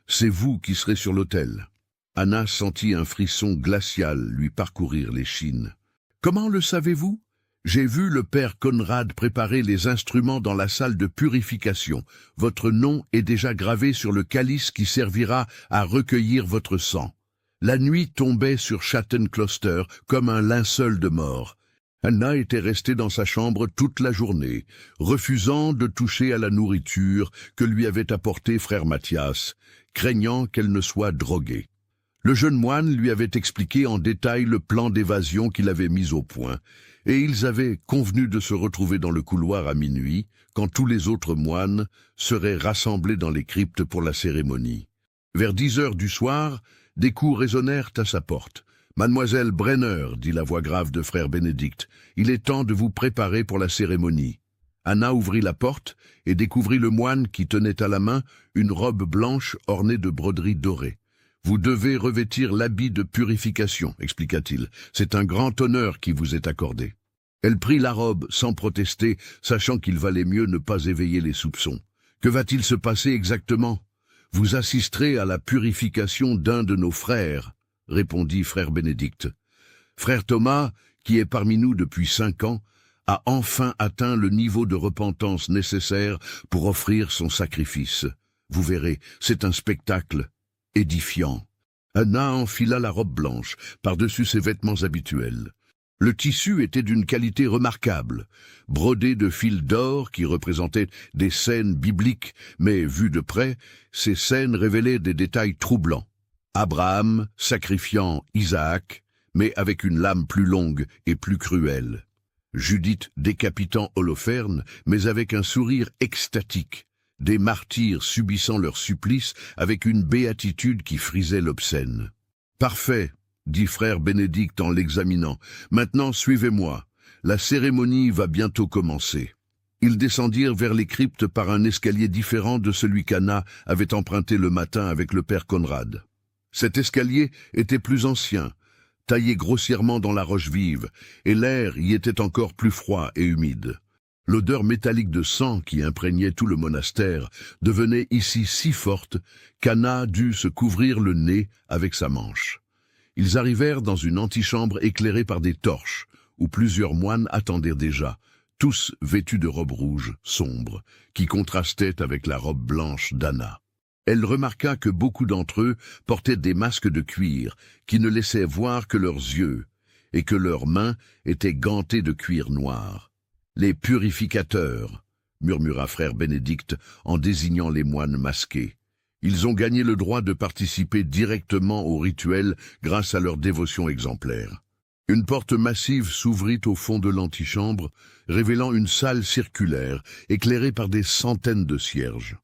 c'est vous qui serez sur l'autel. Anna sentit un frisson glacial lui parcourir l'échine. « Comment le savez-vous ? J'ai vu le père Conrad préparer les instruments dans la salle de purification. Votre nom est déjà gravé sur le calice qui servira à recueillir votre sang. » La nuit tombait sur Chatten Closter comme un linceul de mort. Anna était restée dans sa chambre toute la journée, refusant de toucher à la nourriture que lui avait apportée frère Mathias, craignant qu'elle ne soit droguée. Le jeune moine lui avait expliqué en détail le plan d'évasion qu'il avait mis au point, et ils avaient convenu de se retrouver dans le couloir à minuit, quand tous les autres moines seraient rassemblés dans les cryptes pour la cérémonie. Vers 10 heures du soir, des coups résonnèrent à sa porte. « Mademoiselle Brenner, dit la voix grave de frère Bénédicte, il est temps de vous préparer pour la cérémonie. » Anna ouvrit la porte et découvrit le moine qui tenait à la main une robe blanche ornée de broderies dorées. « Vous devez revêtir l'habit de purification, expliqua-t-il. C'est un grand honneur qui vous est accordé. » Elle prit la robe sans protester, sachant qu'il valait mieux ne pas éveiller les soupçons. « Que va-t-il se passer exactement ? Vous assisterez à la purification d'un de nos frères, répondit frère Bénédicte. Frère Thomas, qui est parmi nous depuis 5 ans, a enfin atteint le niveau de repentance nécessaire pour offrir son sacrifice. Vous verrez, c'est un spectacle édifiant. Anna enfila la robe blanche, par-dessus ses vêtements habituels. Le tissu était d'une qualité remarquable, brodé de fils d'or qui représentaient des scènes bibliques, mais vues de près, ces scènes révélaient des détails troublants. Abraham sacrifiant Isaac, mais avec une lame plus longue et plus cruelle. Judith décapitant Holoferne, mais avec un sourire extatique. Des martyrs subissant leur supplice avec une béatitude qui frisait l'obscène. « Parfait, » dit frère Bénédicte en l'examinant. « Maintenant, suivez-moi. La cérémonie va bientôt commencer. » Ils descendirent vers les cryptes par un escalier différent de celui qu'Anna avait emprunté le matin avec le père Conrad. Cet escalier était plus ancien, taillé grossièrement dans la roche vive, et l'air y était encore plus froid et humide. L'odeur métallique de sang qui imprégnait tout le monastère devenait ici si forte qu'Anna dut se couvrir le nez avec sa manche. Ils arrivèrent dans une antichambre éclairée par des torches, où plusieurs moines attendaient déjà, tous vêtus de robes rouges, sombres, qui contrastaient avec la robe blanche d'Anna. Elle remarqua que beaucoup d'entre eux portaient des masques de cuir qui ne laissaient voir que leurs yeux, et que leurs mains étaient gantées de cuir noir. « Les purificateurs », murmura frère Bénédicte en désignant les moines masqués. Ils ont gagné le droit de participer directement au rituel grâce à leur dévotion exemplaire. Une porte massive s'ouvrit au fond de l'antichambre, révélant une salle circulaire, éclairée par des centaines de cierges.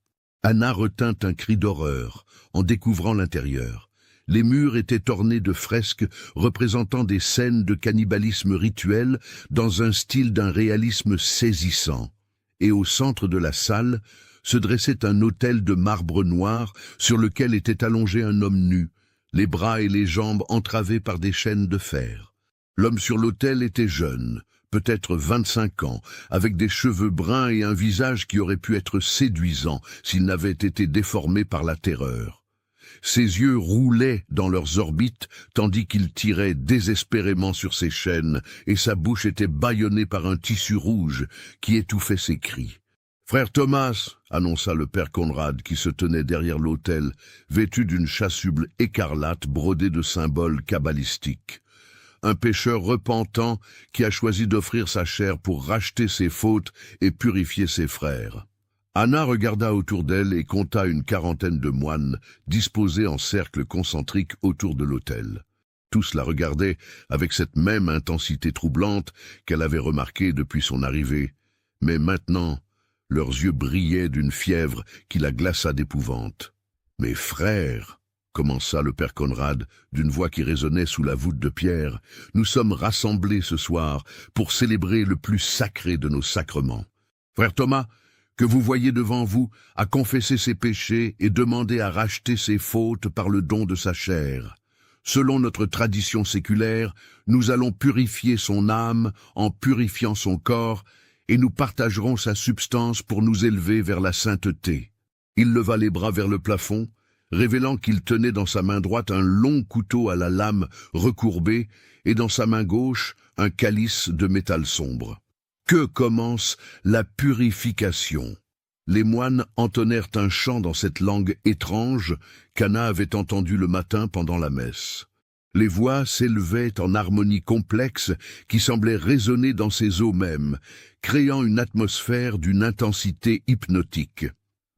Anna retint un cri d'horreur en découvrant l'intérieur. Les murs étaient ornés de fresques représentant des scènes de cannibalisme rituel dans un style d'un réalisme saisissant. Et au centre de la salle se dressait un autel de marbre noir sur lequel était allongé un homme nu, les bras et les jambes entravés par des chaînes de fer. L'homme sur l'autel était jeune, peut-être 25 ans, avec des cheveux bruns et un visage qui aurait pu être séduisant s'il n'avait été déformé par la terreur. Ses yeux roulaient dans leurs orbites tandis qu'il tirait désespérément sur ses chaînes et sa bouche était bâillonnée par un tissu rouge qui étouffait ses cris. « Frère Thomas » annonça le père Conrad qui se tenait derrière l'autel, vêtu d'une chasuble écarlate brodée de symboles kabbalistiques. Un pécheur repentant qui a choisi d'offrir sa chair pour racheter ses fautes et purifier ses frères. Anna regarda autour d'elle et compta une quarantaine de moines disposés en cercle concentrique autour de l'autel. Tous la regardaient avec cette même intensité troublante qu'elle avait remarquée depuis son arrivée, mais maintenant, leurs yeux brillaient d'une fièvre qui la glaça d'épouvante. « Mes frères !» commença le père Conrad, d'une voix qui résonnait sous la voûte de pierre, « nous sommes rassemblés ce soir pour célébrer le plus sacré de nos sacrements. Frère Thomas, que vous voyez devant vous a confessé ses péchés et demandé à racheter ses fautes par le don de sa chair. Selon notre tradition séculaire, nous allons purifier son âme en purifiant son corps, et nous partagerons sa substance pour nous élever vers la sainteté. » Il leva les bras vers le plafond, révélant qu'il tenait dans sa main droite un long couteau à la lame recourbée et dans sa main gauche un calice de métal sombre. Que commence la purification? Les moines entonnèrent un chant dans cette langue étrange qu'Anna avait entendue le matin pendant la messe. Les voix s'élevaient en harmonie complexe qui semblait résonner dans ses os mêmes, créant une atmosphère d'une intensité hypnotique.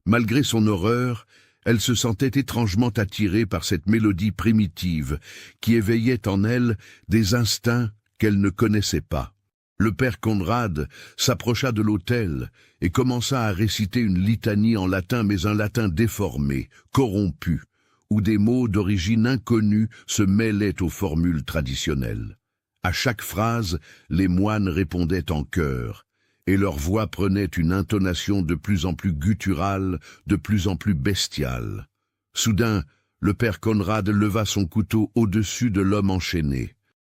Malgré son horreur, elle se sentait étrangement attirée par cette mélodie primitive qui éveillait en elle des instincts qu'elle ne connaissait pas. Le père Conrad s'approcha de l'autel et commença à réciter une litanie en latin, mais un latin déformé, corrompu, où des mots d'origine inconnue se mêlaient aux formules traditionnelles. À chaque phrase, les moines répondaient en chœur, et leur voix prenait une intonation de plus en plus gutturale, de plus en plus bestiale. Soudain, le père Conrad leva son couteau au-dessus de l'homme enchaîné.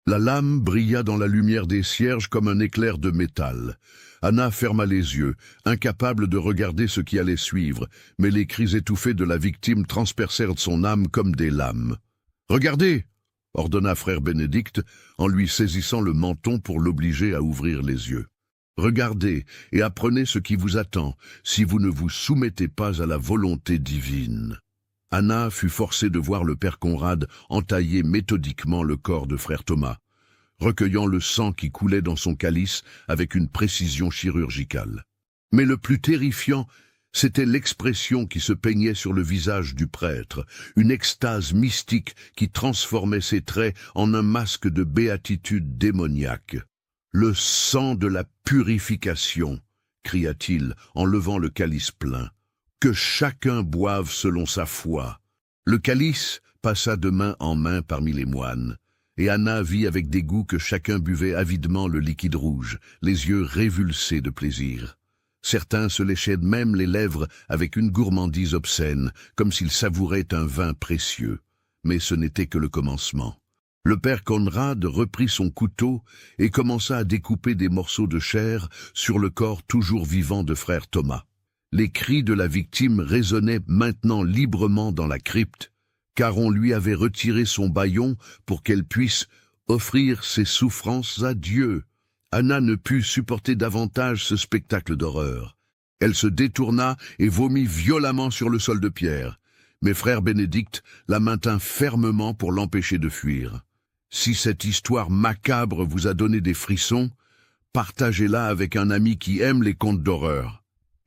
La lame brilla dans la lumière des cierges comme un éclair de métal. Anna ferma les yeux, incapable de regarder ce qui allait suivre, mais les cris étouffés de la victime transpercèrent son âme comme des lames. « Regardez !» ordonna frère Bénédicte, en lui saisissant le menton pour l'obliger à ouvrir les yeux. « Regardez et apprenez ce qui vous attend, si vous ne vous soumettez pas à la volonté divine. » Anna fut forcée de voir le père Conrad entailler méthodiquement le corps de frère Thomas, recueillant le sang qui coulait dans son calice avec une précision chirurgicale. Mais le plus terrifiant, c'était l'expression qui se peignait sur le visage du prêtre, une extase mystique qui transformait ses traits en un masque de béatitude démoniaque. « Le sang de la purification !» cria-t-il en levant le calice plein. « Que chacun boive selon sa foi. » Le calice passa de main en main parmi les moines, et Anna vit avec dégoût que chacun buvait avidement le liquide rouge, les yeux révulsés de plaisir. Certains se léchaient même les lèvres avec une gourmandise obscène, comme s'ils savouraient un vin précieux. Mais ce n'était que le commencement. Le père Conrad reprit son couteau et commença à découper des morceaux de chair sur le corps toujours vivant de frère Thomas. Les cris de la victime résonnaient maintenant librement dans la crypte, car on lui avait retiré son bâillon pour qu'elle puisse offrir ses souffrances à Dieu. Anna ne put supporter davantage ce spectacle d'horreur. Elle se détourna et vomit violemment sur le sol de pierre, mais frère Bénédicte la maintint fermement pour l'empêcher de fuir. Si cette histoire macabre vous a donné des frissons, partagez-la avec un ami qui aime les contes d'horreur.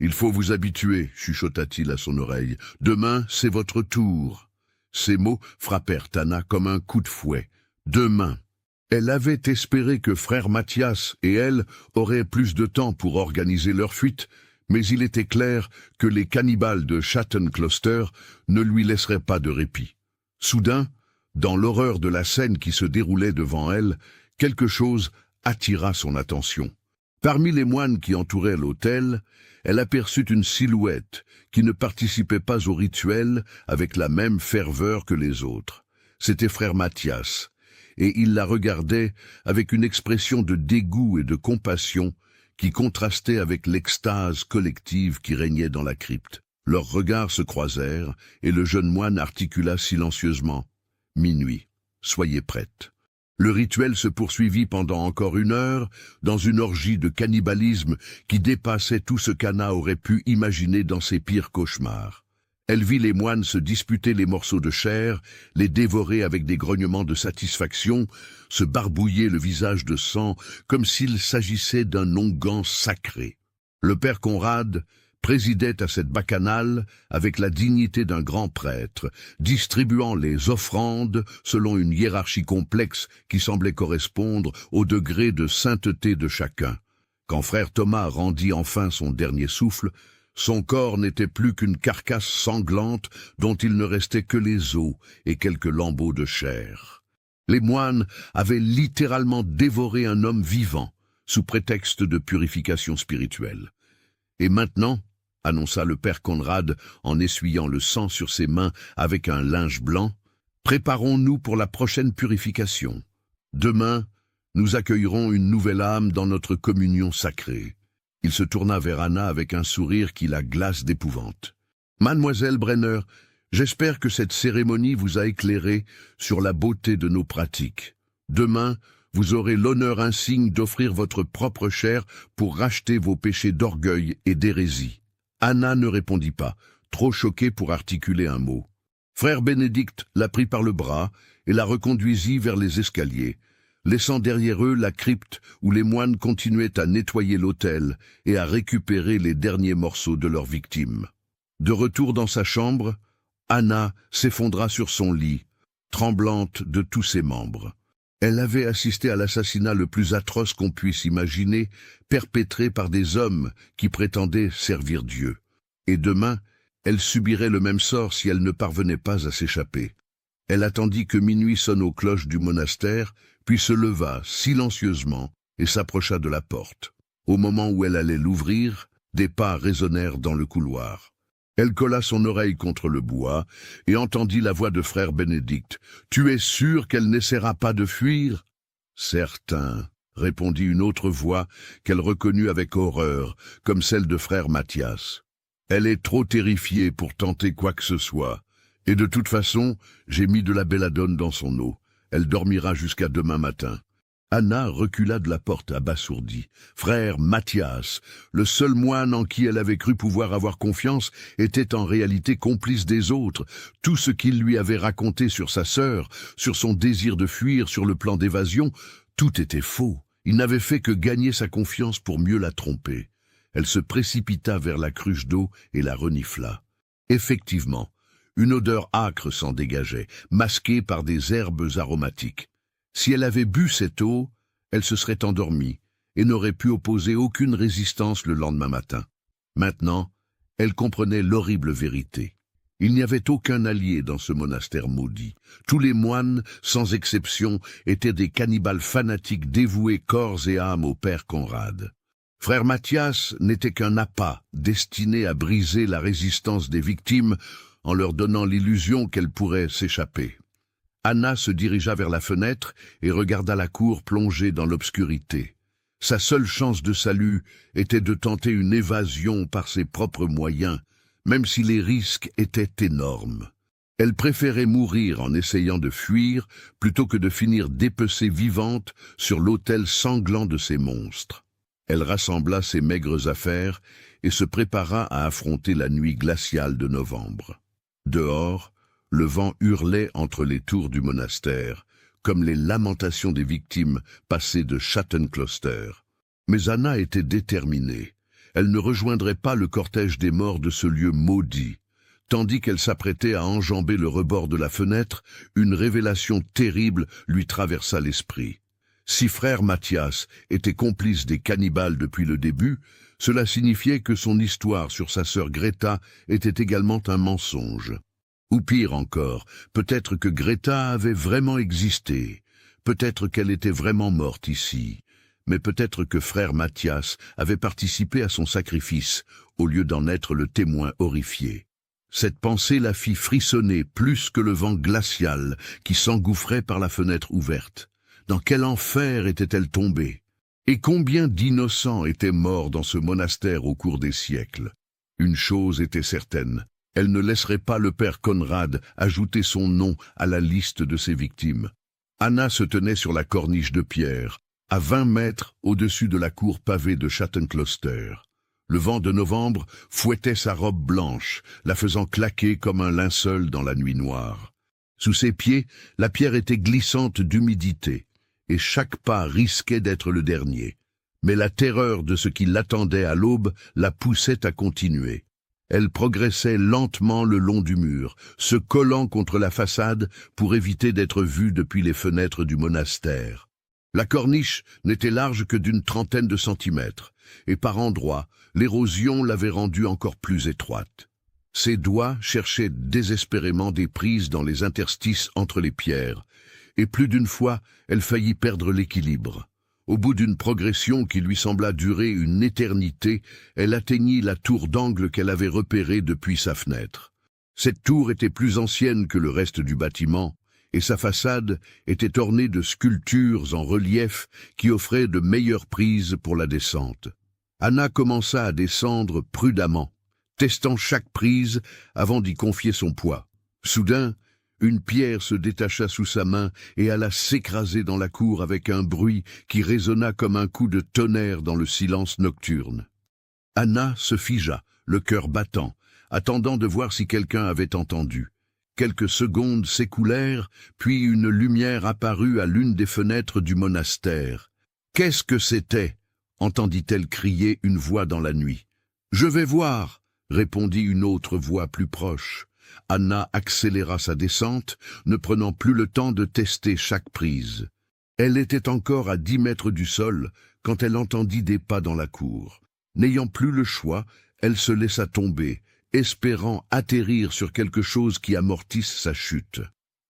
« Il faut vous habituer, chuchota-t-il à son oreille. Demain, c'est votre tour. » Ces mots frappèrent Anna comme un coup de fouet. Demain. Elle avait espéré que frère Mathias et elle auraient plus de temps pour organiser leur fuite, mais il était clair que les cannibales de Schattenkloster ne lui laisseraient pas de répit. Soudain, dans l'horreur de la scène qui se déroulait devant elle, quelque chose attira son attention. Parmi les moines qui entouraient l'autel, elle aperçut une silhouette qui ne participait pas au rituel avec la même ferveur que les autres. C'était frère Mathias, et il la regardait avec une expression de dégoût et de compassion qui contrastait avec l'extase collective qui régnait dans la crypte. Leurs regards se croisèrent, et le jeune moine articula silencieusement « Minuit, soyez prête ». Le rituel se poursuivit pendant encore 1 heure, dans une orgie de cannibalisme qui dépassait tout ce qu'Anna aurait pu imaginer dans ses pires cauchemars. Elle vit les moines se disputer les morceaux de chair, les dévorer avec des grognements de satisfaction, se barbouiller le visage de sang, comme s'il s'agissait d'un onguent sacré. Le père Conrad présidait à cette bacchanale avec la dignité d'un grand prêtre, distribuant les offrandes selon une hiérarchie complexe qui semblait correspondre au degré de sainteté de chacun. Quand frère Thomas rendit enfin son dernier souffle, son corps n'était plus qu'une carcasse sanglante dont il ne restait que les os et quelques lambeaux de chair. Les moines avaient littéralement dévoré un homme vivant, sous prétexte de purification spirituelle. Et maintenant, annonça le père Conrad en essuyant le sang sur ses mains avec un linge blanc. Préparons-nous pour la prochaine purification. Demain, nous accueillerons une nouvelle âme dans notre communion sacrée. Il se tourna vers Anna avec un sourire qui la glace d'épouvante. Mademoiselle Brenner, j'espère que cette cérémonie vous a éclairé sur la beauté de nos pratiques. Demain, vous aurez l'honneur insigne d'offrir votre propre chair pour racheter vos péchés d'orgueil et d'hérésie. Anna ne répondit pas, trop choquée pour articuler un mot. Frère Bénédicte la prit par le bras et la reconduisit vers les escaliers, laissant derrière eux la crypte où les moines continuaient à nettoyer l'autel et à récupérer les derniers morceaux de leurs victimes. De retour dans sa chambre, Anna s'effondra sur son lit, tremblante de tous ses membres. Elle avait assisté à l'assassinat le plus atroce qu'on puisse imaginer, perpétré par des hommes qui prétendaient servir Dieu. Et demain, elle subirait le même sort si elle ne parvenait pas à s'échapper. Elle attendit que minuit sonne aux cloches du monastère, puis se leva silencieusement et s'approcha de la porte. Au moment où elle allait l'ouvrir, des pas résonnèrent dans le couloir. Elle colla son oreille contre le bois et entendit la voix de frère Bénédicte. « Tu es sûr qu'elle n'essaiera pas de fuir ?»« Certain, » répondit une autre voix qu'elle reconnut avec horreur, comme celle de frère Mathias. « Elle est trop terrifiée pour tenter quoi que ce soit. Et de toute façon, j'ai mis de la belladone dans son eau. Elle dormira jusqu'à demain matin. » Anna recula de la porte abasourdie. Frère Mathias, le seul moine en qui elle avait cru pouvoir avoir confiance, était en réalité complice des autres. Tout ce qu'il lui avait raconté sur sa sœur, sur son désir de fuir, sur le plan d'évasion, tout était faux. Il n'avait fait que gagner sa confiance pour mieux la tromper. Elle se précipita vers la cruche d'eau et la renifla. Effectivement, une odeur âcre s'en dégageait, masquée par des herbes aromatiques. Si elle avait bu cette eau, elle se serait endormie et n'aurait pu opposer aucune résistance le lendemain matin. Maintenant, elle comprenait l'horrible vérité. Il n'y avait aucun allié dans ce monastère maudit. Tous les moines, sans exception, étaient des cannibales fanatiques dévoués corps et âme au père Conrad. Frère Mathias n'était qu'un appât destiné à briser la résistance des victimes en leur donnant l'illusion qu'elles pourraient s'échapper. Anna se dirigea vers la fenêtre et regarda la cour plongée dans l'obscurité. Sa seule chance de salut était de tenter une évasion par ses propres moyens, même si les risques étaient énormes. Elle préférait mourir en essayant de fuir plutôt que de finir dépecée vivante sur l'autel sanglant de ces monstres. Elle rassembla ses maigres affaires et se prépara à affronter la nuit glaciale de novembre. Dehors, le vent hurlait entre les tours du monastère, comme les lamentations des victimes passées de Schattenkloster. Mais Anna était déterminée. Elle ne rejoindrait pas le cortège des morts de ce lieu maudit. Tandis qu'elle s'apprêtait à enjamber le rebord de la fenêtre, une révélation terrible lui traversa l'esprit. Si frère Mathias était complice des cannibales depuis le début, cela signifiait que son histoire sur sa sœur Greta était également un mensonge. Ou pire encore, peut-être que Greta avait vraiment existé, peut-être qu'elle était vraiment morte ici, mais peut-être que frère Mathias avait participé à son sacrifice, au lieu d'en être le témoin horrifié. Cette pensée la fit frissonner plus que le vent glacial qui s'engouffrait par la fenêtre ouverte. Dans quel enfer était-elle tombée? Et combien d'innocents étaient morts dans ce monastère au cours des siècles? Une chose était certaine. Elle ne laisserait pas le père Conrad ajouter son nom à la liste de ses victimes. Anna se tenait sur la corniche de pierre, à 20 mètres au-dessus de la cour pavée de Schattenkloster. Le vent de novembre fouettait sa robe blanche, la faisant claquer comme un linceul dans la nuit noire. Sous ses pieds, la pierre était glissante d'humidité, et chaque pas risquait d'être le dernier. Mais la terreur de ce qui l'attendait à l'aube la poussait à continuer. Elle progressait lentement le long du mur, se collant contre la façade pour éviter d'être vue depuis les fenêtres du monastère. La corniche n'était large que d'une trentaine de centimètres, et par endroits, l'érosion l'avait rendue encore plus étroite. Ses doigts cherchaient désespérément des prises dans les interstices entre les pierres, et plus d'une fois, elle faillit perdre l'équilibre. Au bout d'une progression qui lui sembla durer une éternité, elle atteignit la tour d'angle qu'elle avait repérée depuis sa fenêtre. Cette tour était plus ancienne que le reste du bâtiment, et sa façade était ornée de sculptures en relief qui offraient de meilleures prises pour la descente. Anna commença à descendre prudemment, testant chaque prise avant d'y confier son poids. Soudain, une pierre se détacha sous sa main et alla s'écraser dans la cour avec un bruit qui résonna comme un coup de tonnerre dans le silence nocturne. Anna se figea, le cœur battant, attendant de voir si quelqu'un avait entendu. Quelques secondes s'écoulèrent, puis une lumière apparut à l'une des fenêtres du monastère. « Qu'est-ce que c'était » entendit-elle crier une voix dans la nuit. « Je vais voir » répondit une autre voix plus proche. Anna accéléra sa descente, ne prenant plus le temps de tester chaque prise. Elle était encore à 10 mètres du sol quand elle entendit des pas dans la cour. N'ayant plus le choix, elle se laissa tomber, espérant atterrir sur quelque chose qui amortisse sa chute.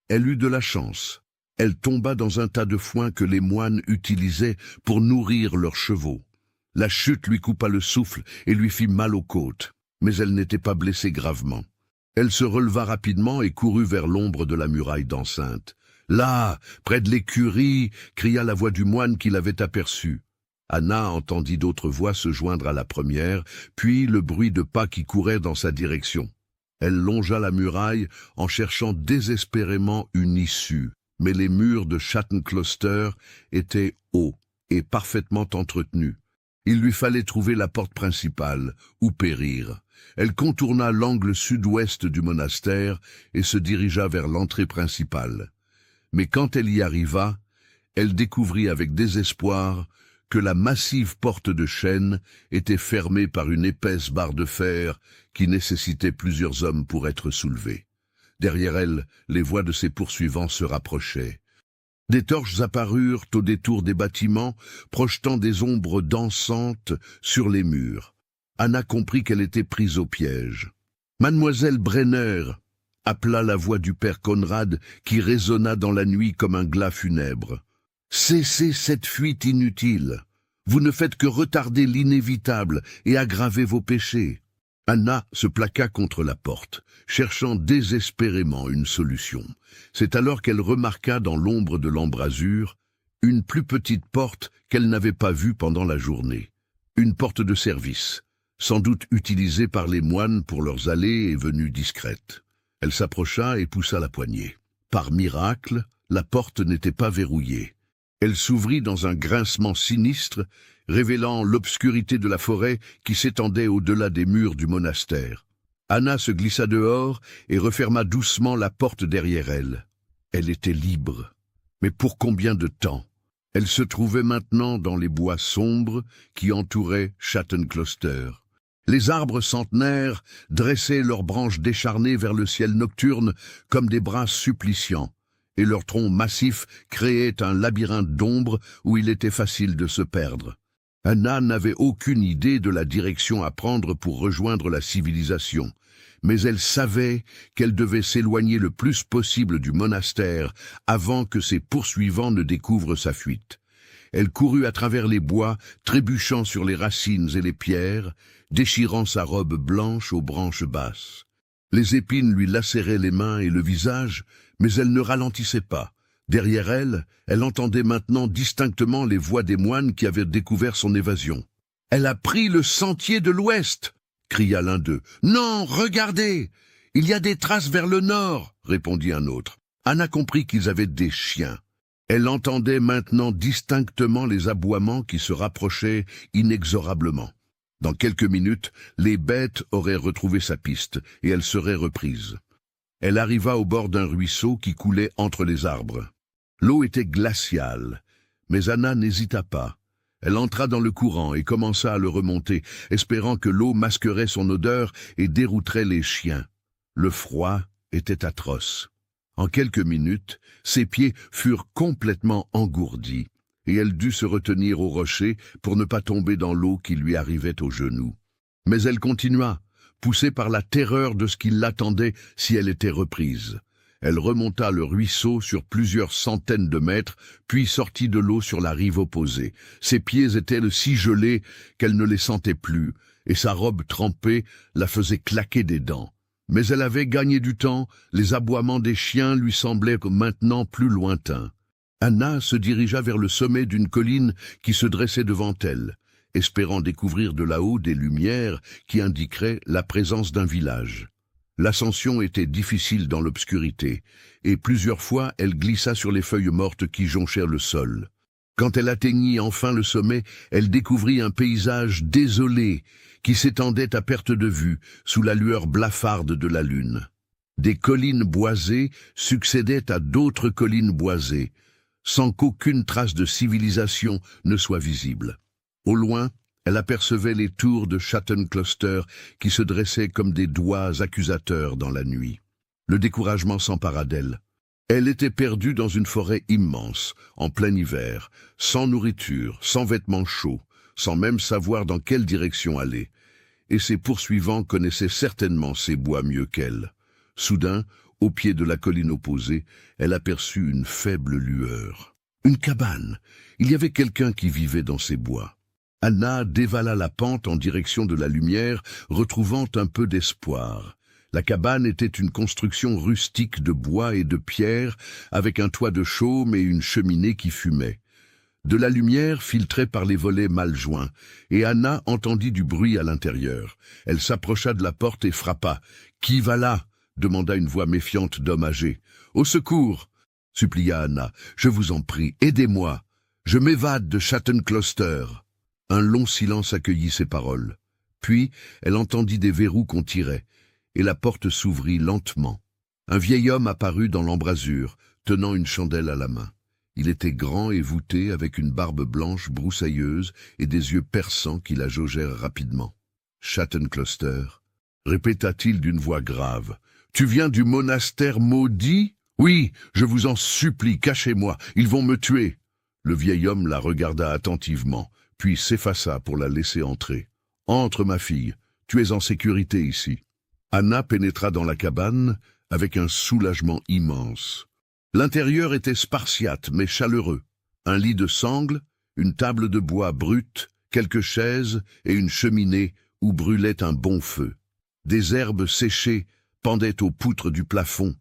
Elle eut de la chance. Elle tomba dans un tas de foin que les moines utilisaient pour nourrir leurs chevaux. La chute lui coupa le souffle et lui fit mal aux côtes, mais elle n'était pas blessée gravement. Elle se releva rapidement et courut vers l'ombre de la muraille d'enceinte. « Là, près de l'écurie !» cria la voix du moine qui l'avait aperçue. Anna entendit d'autres voix se joindre à la première, puis le bruit de pas qui couraient dans sa direction. Elle longea la muraille en cherchant désespérément une issue, mais les murs de Schatten-Kloster étaient hauts et parfaitement entretenus. Il lui fallait trouver la porte principale, ou périr. Elle contourna l'angle sud-ouest du monastère et se dirigea vers l'entrée principale. Mais quand elle y arriva, elle découvrit avec désespoir que la massive porte de chêne était fermée par une épaisse barre de fer qui nécessitait plusieurs hommes pour être soulevée. Derrière elle, les voix de ses poursuivants se rapprochaient. Des torches apparurent au détour des bâtiments, projetant des ombres dansantes sur les murs. Anna comprit qu'elle était prise au piège. « Mademoiselle Brenner !» appela la voix du père Conrad qui résonna dans la nuit comme un glas funèbre. « Cessez cette fuite inutile. Vous ne faites que retarder l'inévitable et aggraver vos péchés. » Anna se plaqua contre la porte, cherchant désespérément une solution. C'est alors qu'elle remarqua dans l'ombre de l'embrasure une plus petite porte qu'elle n'avait pas vue pendant la journée. Une porte de service, sans doute utilisée par les moines pour leurs allées et venues discrètes. Elle s'approcha et poussa la poignée. Par miracle, la porte n'était pas verrouillée. Elle s'ouvrit dans un grincement sinistre, révélant l'obscurité de la forêt qui s'étendait au-delà des murs du monastère. Anna se glissa dehors et referma doucement la porte derrière elle. Elle était libre. Mais pour combien de temps? Elle se trouvait maintenant dans les bois sombres qui entouraient Schatten-Kloster. Les arbres centenaires dressaient leurs branches décharnées vers le ciel nocturne comme des bras suppliciants, et leurs troncs massifs créaient un labyrinthe d'ombre où il était facile de se perdre. Anna n'avait aucune idée de la direction à prendre pour rejoindre la civilisation, mais elle savait qu'elle devait s'éloigner le plus possible du monastère avant que ses poursuivants ne découvrent sa fuite. Elle courut à travers les bois, trébuchant sur les racines et les pierres, déchirant sa robe blanche aux branches basses. Les épines lui lacéraient les mains et le visage, mais elle ne ralentissait pas. Derrière elle, elle entendait maintenant distinctement les voix des moines qui avaient découvert son évasion. « Elle a pris le sentier de l'ouest !» cria l'un d'eux. « Non, regardez! Il y a des traces vers le nord !» répondit un autre. Anna comprit qu'ils avaient des chiens. Elle entendait maintenant distinctement les aboiements qui se rapprochaient inexorablement. Dans quelques minutes, les bêtes auraient retrouvé sa piste et elle serait reprise. Elle arriva au bord d'un ruisseau qui coulait entre les arbres. L'eau était glaciale, mais Anna n'hésita pas. Elle entra dans le courant et commença à le remonter, espérant que l'eau masquerait son odeur et dérouterait les chiens. Le froid était atroce. En quelques minutes, ses pieds furent complètement engourdis, et elle dut se retenir au rocher pour ne pas tomber dans l'eau qui lui arrivait aux genoux. Mais elle continua, poussée par la terreur de ce qui l'attendait si elle était reprise. Elle remonta le ruisseau sur plusieurs centaines de mètres, puis sortit de l'eau sur la rive opposée. Ses pieds étaient si gelés qu'elle ne les sentait plus, et sa robe trempée la faisait claquer des dents. Mais elle avait gagné du temps, les aboiements des chiens lui semblaient maintenant plus lointains. Anna se dirigea vers le sommet d'une colline qui se dressait devant elle, espérant découvrir de là-haut des lumières qui indiqueraient la présence d'un village. L'ascension était difficile dans l'obscurité, et plusieurs fois elle glissa sur les feuilles mortes qui jonchèrent le sol. Quand elle atteignit enfin le sommet, elle découvrit un paysage désolé qui s'étendait à perte de vue sous la lueur blafarde de la lune. Des collines boisées succédaient à d'autres collines boisées, sans qu'aucune trace de civilisation ne soit visible. Au loin, elle apercevait les tours de Shatton Closter qui se dressaient comme des doigts accusateurs dans la nuit. Le découragement s'empara d'elle. Elle était perdue dans une forêt immense, en plein hiver, sans nourriture, sans vêtements chauds, sans même savoir dans quelle direction aller. Et ses poursuivants connaissaient certainement ces bois mieux qu'elle. Soudain, au pied de la colline opposée, elle aperçut une faible lueur. Une cabane. Il y avait quelqu'un qui vivait dans ces bois. Anna dévala la pente en direction de la lumière, retrouvant un peu d'espoir. La cabane était une construction rustique de bois et de pierre, avec un toit de chaume et une cheminée qui fumait. De la lumière filtrait par les volets mal joints, et Anna entendit du bruit à l'intérieur. Elle s'approcha de la porte et frappa. « Qui va là ?» demanda une voix méfiante d'homme âgé. « Au secours !» supplia Anna. « Je vous en prie, aidez-moi. Je m'évade de Shatton Closter. » Un long silence accueillit ces paroles. Puis, elle entendit des verrous qu'on tirait, et la porte s'ouvrit lentement. Un vieil homme apparut dans l'embrasure, tenant une chandelle à la main. Il était grand et voûté, avec une barbe blanche broussailleuse et des yeux perçants qui la jaugèrent rapidement. « Shatton Closter » répéta-t-il d'une voix grave. « Tu viens du monastère maudit ? Oui, je vous en supplie, cachez-moi, ils vont me tuer. » Le vieil homme la regarda attentivement, puis s'effaça pour la laisser entrer. « Entre, ma fille, tu es en sécurité ici. » Anna pénétra dans la cabane avec un soulagement immense. L'intérieur était spartiate mais chaleureux. Un lit de sangle, une table de bois brute, quelques chaises et une cheminée où brûlait un bon feu. Des herbes séchées pendaient aux poutres du plafond,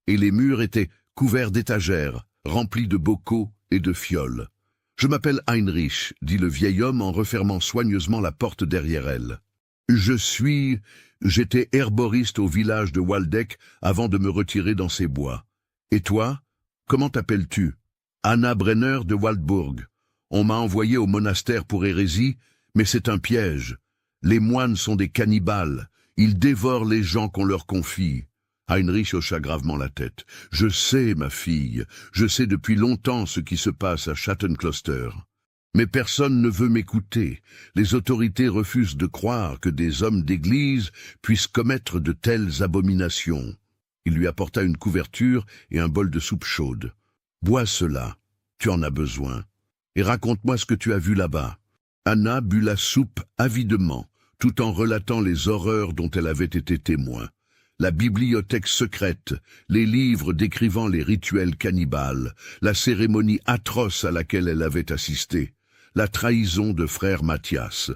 et les murs étaient couverts d'étagères, remplis de bocaux et de fioles. « Je m'appelle Heinrich », dit le vieil homme en refermant soigneusement la porte derrière elle. J'étais herboriste au village de Waldeck avant de me retirer dans ces bois. Et toi, comment t'appelles-tu ? Anna Brenner de Waldburg. On m'a envoyé au monastère pour hérésie, mais c'est un piège. Les moines sont des cannibales. Ils dévorent les gens qu'on leur confie. Heinrich hocha gravement la tête. « Je sais, ma fille, je sais depuis longtemps ce qui se passe à Shatton Closter. Mais personne ne veut m'écouter. Les autorités refusent de croire que des hommes d'église puissent commettre de telles abominations. » Il lui apporta une couverture et un bol de soupe chaude. « Bois cela, tu en as besoin. Et raconte-moi ce que tu as vu là-bas. » Anna but la soupe avidement, tout en relatant les horreurs dont elle avait été témoin. La bibliothèque secrète, les livres décrivant les rituels cannibales, la cérémonie atroce à laquelle elle avait assisté, la trahison de frère Mathias.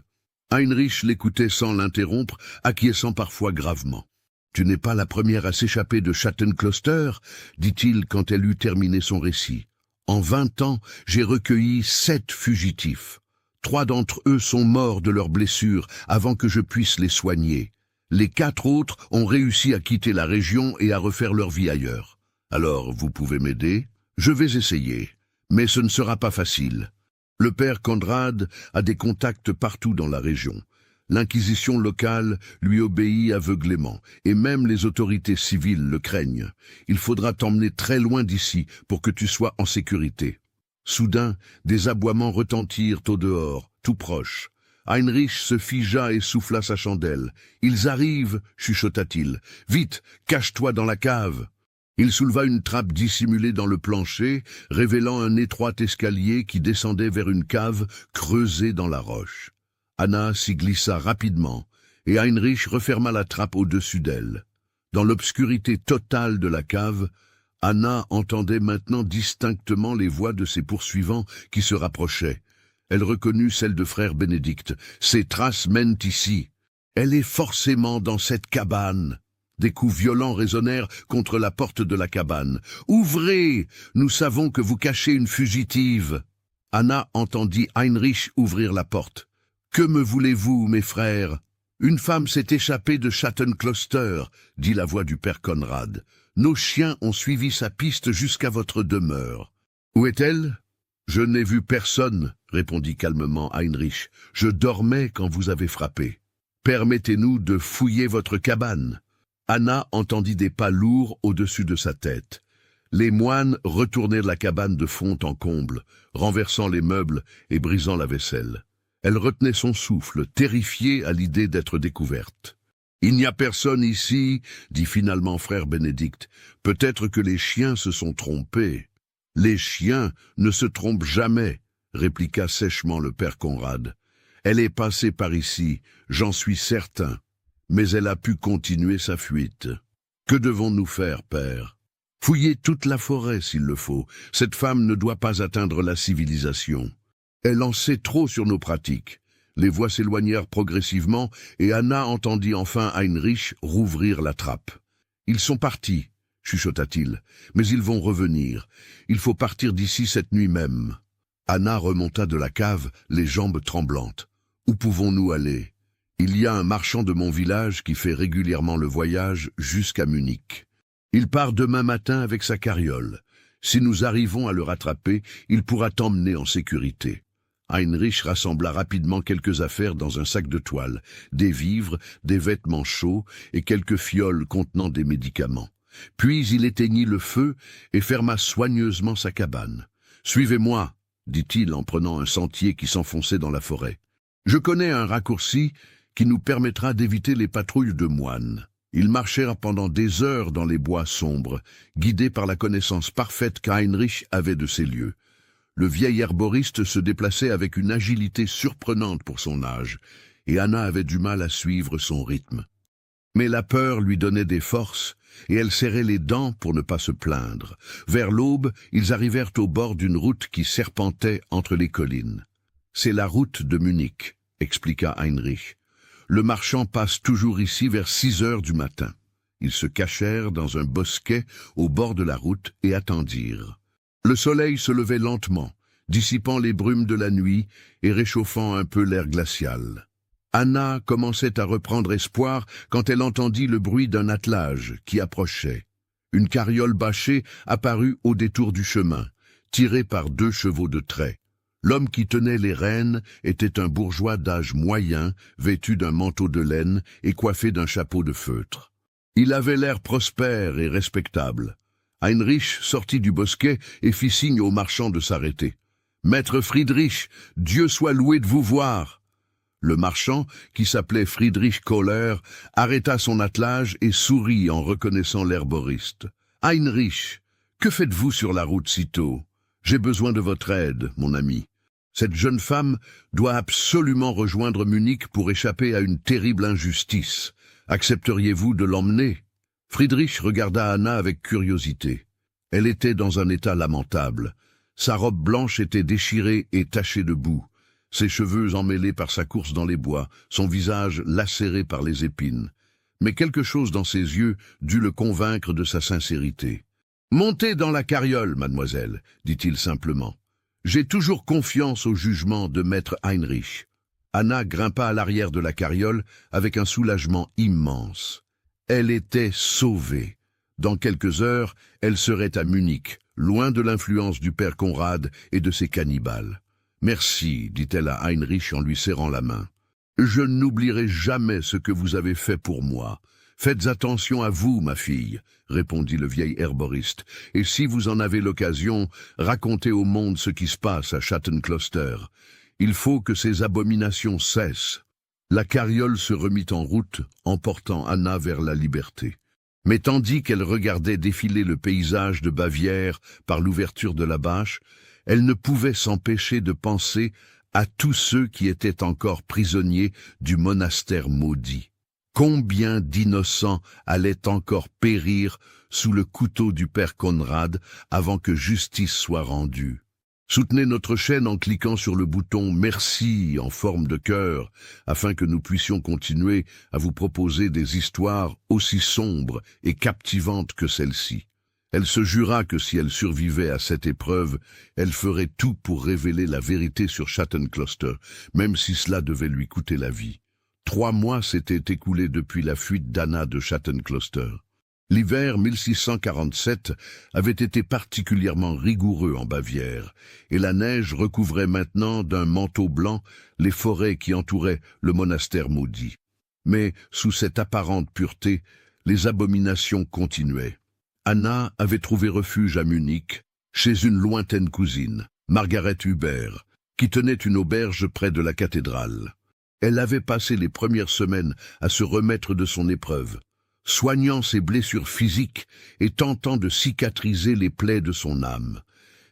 Heinrich l'écoutait sans l'interrompre, acquiesçant parfois gravement. « Tu n'es pas la première à s'échapper de Shatton Closter » dit-il quand elle eut terminé son récit. « En 20 ans, j'ai recueilli 7 fugitifs. 3 d'entre eux sont morts de leurs blessures avant que je puisse les soigner. Les 4 autres ont réussi à quitter la région et à refaire leur vie ailleurs. Alors, vous pouvez m'aider ? Je vais essayer, mais ce ne sera pas facile. Le père Conrad a des contacts partout dans la région. L'inquisition locale lui obéit aveuglément, et même les autorités civiles le craignent. Il faudra t'emmener très loin d'ici pour que tu sois en sécurité. » Soudain, des aboiements retentirent au dehors, tout proche. Heinrich se figea et souffla sa chandelle. « Ils arrivent !» chuchota-t-il. « Vite, cache-toi dans la cave !» Il souleva une trappe dissimulée dans le plancher, révélant un étroit escalier qui descendait vers une cave creusée dans la roche. Anna s'y glissa rapidement, et Heinrich referma la trappe au-dessus d'elle. Dans l'obscurité totale de la cave, Anna entendait maintenant distinctement les voix de ses poursuivants qui se rapprochaient. Elle reconnut celle de frère Bénédicte. Ses traces mènent ici. Elle est forcément dans cette cabane. Des coups violents résonnèrent contre la porte de la cabane. « Ouvrez! Nous savons que vous cachez une fugitive !» Anna entendit Heinrich ouvrir la porte. « Que me voulez-vous, mes frères ?»« Une femme s'est échappée de Schattenkloster, » dit la voix du père Conrad. « Nos chiens ont suivi sa piste jusqu'à votre demeure. »« Où est-elle ?»« Je n'ai vu personne, » répondit calmement Heinrich. « Je dormais quand vous avez frappé. Permettez-nous de fouiller votre cabane. » Anna entendit des pas lourds au-dessus de sa tête. Les moines retournaient la cabane de fond en comble, renversant les meubles et brisant la vaisselle. Elle retenait son souffle, terrifiée à l'idée d'être découverte. « Il n'y a personne ici, » dit finalement frère Bénédicte. « Peut-être que les chiens se sont trompés. »« Les chiens ne se trompent jamais, » répliqua sèchement le père Conrad. « Elle est passée par ici, j'en suis certain. Mais elle a pu continuer sa fuite. Que devons-nous faire, père ? Fouiller toute la forêt s'il le faut. Cette femme ne doit pas atteindre la civilisation. Elle en sait trop sur nos pratiques. » Les voix s'éloignèrent progressivement et Anna entendit enfin Heinrich rouvrir la trappe. « Ils sont partis, » chuchota-t-il, « mais ils vont revenir. Il faut partir d'ici cette nuit même. » Anna remonta de la cave, les jambes tremblantes. « Où pouvons-nous aller ? Il y a un marchand de mon village qui fait régulièrement le voyage jusqu'à Munich. Il part demain matin avec sa carriole. Si nous arrivons à le rattraper, il pourra t'emmener en sécurité. » Heinrich rassembla rapidement quelques affaires dans un sac de toile, des vivres, des vêtements chauds et quelques fioles contenant des médicaments. Puis il éteignit le feu et ferma soigneusement sa cabane. « Suivez-moi » dit-il en prenant un sentier qui s'enfonçait dans la forêt. « Je connais un raccourci qui nous permettra d'éviter les patrouilles de moines. » Ils marchèrent pendant des heures dans les bois sombres, guidés par la connaissance parfaite qu'Heinrich avait de ces lieux. Le vieil herboriste se déplaçait avec une agilité surprenante pour son âge, et Anna avait du mal à suivre son rythme. Mais la peur lui donnait des forces, et elle serrait les dents pour ne pas se plaindre. Vers l'aube, ils arrivèrent au bord d'une route qui serpentait entre les collines. « C'est la route de Munich », expliqua Heinrich. « Le marchand passe toujours ici vers 6 heures du matin. » Ils se cachèrent dans un bosquet au bord de la route et attendirent. Le soleil se levait lentement, dissipant les brumes de la nuit et réchauffant un peu l'air glacial. Anna commençait à reprendre espoir quand elle entendit le bruit d'un attelage qui approchait. Une carriole bâchée apparut au détour du chemin, tirée par 2 chevaux de trait. L'homme qui tenait les rênes était un bourgeois d'âge moyen, vêtu d'un manteau de laine et coiffé d'un chapeau de feutre. Il avait l'air prospère et respectable. Heinrich sortit du bosquet et fit signe au marchand de s'arrêter. « Maître Friedrich, Dieu soit loué de vous voir !» Le marchand, qui s'appelait Friedrich Kohler, arrêta son attelage et sourit en reconnaissant l'herboriste. « Heinrich, que faites-vous sur la route si tôt ? J'ai besoin de votre aide, mon ami. Cette jeune femme doit absolument rejoindre Munich pour échapper à une terrible injustice. Accepteriez-vous de l'emmener ?» Friedrich regarda Anna avec curiosité. Elle était dans un état lamentable. Sa robe blanche était déchirée et tachée de boue, ses cheveux emmêlés par sa course dans les bois, son visage lacéré par les épines. Mais quelque chose dans ses yeux dut le convaincre de sa sincérité. « Montez dans la carriole, mademoiselle, » dit-il simplement. « J'ai toujours confiance au jugement de maître Heinrich. » Anna grimpa à l'arrière de la carriole avec un soulagement immense. Elle était sauvée. Dans quelques heures, elle serait à Munich, loin de l'influence du père Conrad et de ses cannibales. « Merci, » dit-elle à Heinrich en lui serrant la main. « Je n'oublierai jamais ce que vous avez fait pour moi. Faites attention à vous, ma fille, » répondit le vieil herboriste. « Et si vous en avez l'occasion, racontez au monde ce qui se passe à Schattenkloster. Il faut que ces abominations cessent. » La carriole se remit en route, emportant Anna vers la liberté. Mais tandis qu'elle regardait défiler le paysage de Bavière par l'ouverture de la bâche, elle ne pouvait s'empêcher de penser à tous ceux qui étaient encore prisonniers du monastère maudit. Combien d'innocents allaient encore périr sous le couteau du père Conrad avant que justice soit rendue. Soutenez notre chaîne en cliquant sur le bouton « Merci » en forme de cœur, afin que nous puissions continuer à vous proposer des histoires aussi sombres et captivantes que celle-ci. Elle se jura que si elle survivait à cette épreuve, elle ferait tout pour révéler la vérité sur Shatton Closter, même si cela devait lui coûter la vie. 3 mois s'étaient écoulés depuis la fuite d'Anna de Shatton Closter. L'hiver 1647 avait été particulièrement rigoureux en Bavière, et la neige recouvrait maintenant d'un manteau blanc les forêts qui entouraient le monastère maudit. Mais, sous cette apparente pureté, les abominations continuaient. Anna avait trouvé refuge à Munich, chez une lointaine cousine, Margaret Huber, qui tenait une auberge près de la cathédrale. Elle avait passé les premières semaines à se remettre de son épreuve, soignant ses blessures physiques et tentant de cicatriser les plaies de son âme.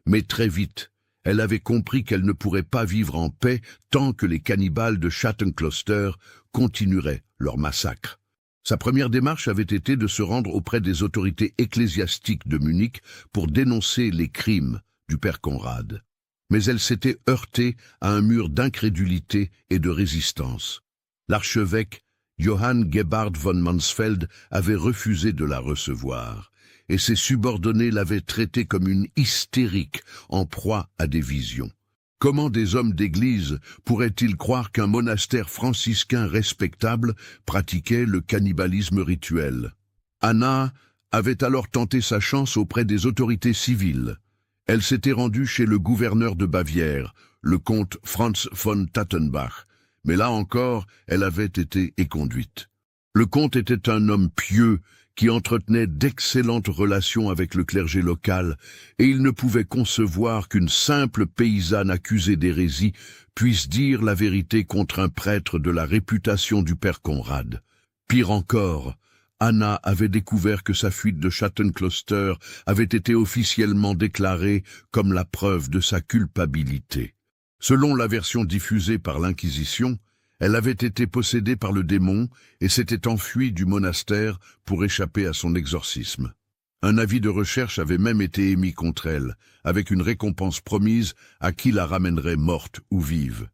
Mais très vite, elle avait compris qu'elle ne pourrait pas vivre en paix tant que les cannibales de Shatton Closter continueraient leur massacre. Sa première démarche avait été de se rendre auprès des autorités ecclésiastiques de Munich pour dénoncer les crimes du père Conrad. Mais elle s'était heurtée à un mur d'incrédulité et de résistance. L'archevêque Johann Gebhard von Mansfeld avait refusé de la recevoir, et ses subordonnés l'avaient traitée comme une hystérique en proie à des visions. Comment des hommes d'église pourraient-ils croire qu'un monastère franciscain respectable pratiquait le cannibalisme rituel? Anna avait alors tenté sa chance auprès des autorités civiles. Elle s'était rendue chez le gouverneur de Bavière, le comte Franz von Tattenbach, mais là encore, elle avait été éconduite. Le comte était un homme pieux qui entretenait d'excellentes relations avec le clergé local, et il ne pouvait concevoir qu'une simple paysanne accusée d'hérésie puisse dire la vérité contre un prêtre de la réputation du père Conrad. Pire encore, Anna avait découvert que sa fuite de Shatton Closter avait été officiellement déclarée comme la preuve de sa culpabilité. Selon la version diffusée par l'Inquisition, elle avait été possédée par le démon et s'était enfuie du monastère pour échapper à son exorcisme. Un avis de recherche avait même été émis contre elle, avec une récompense promise à qui la ramènerait morte ou vive.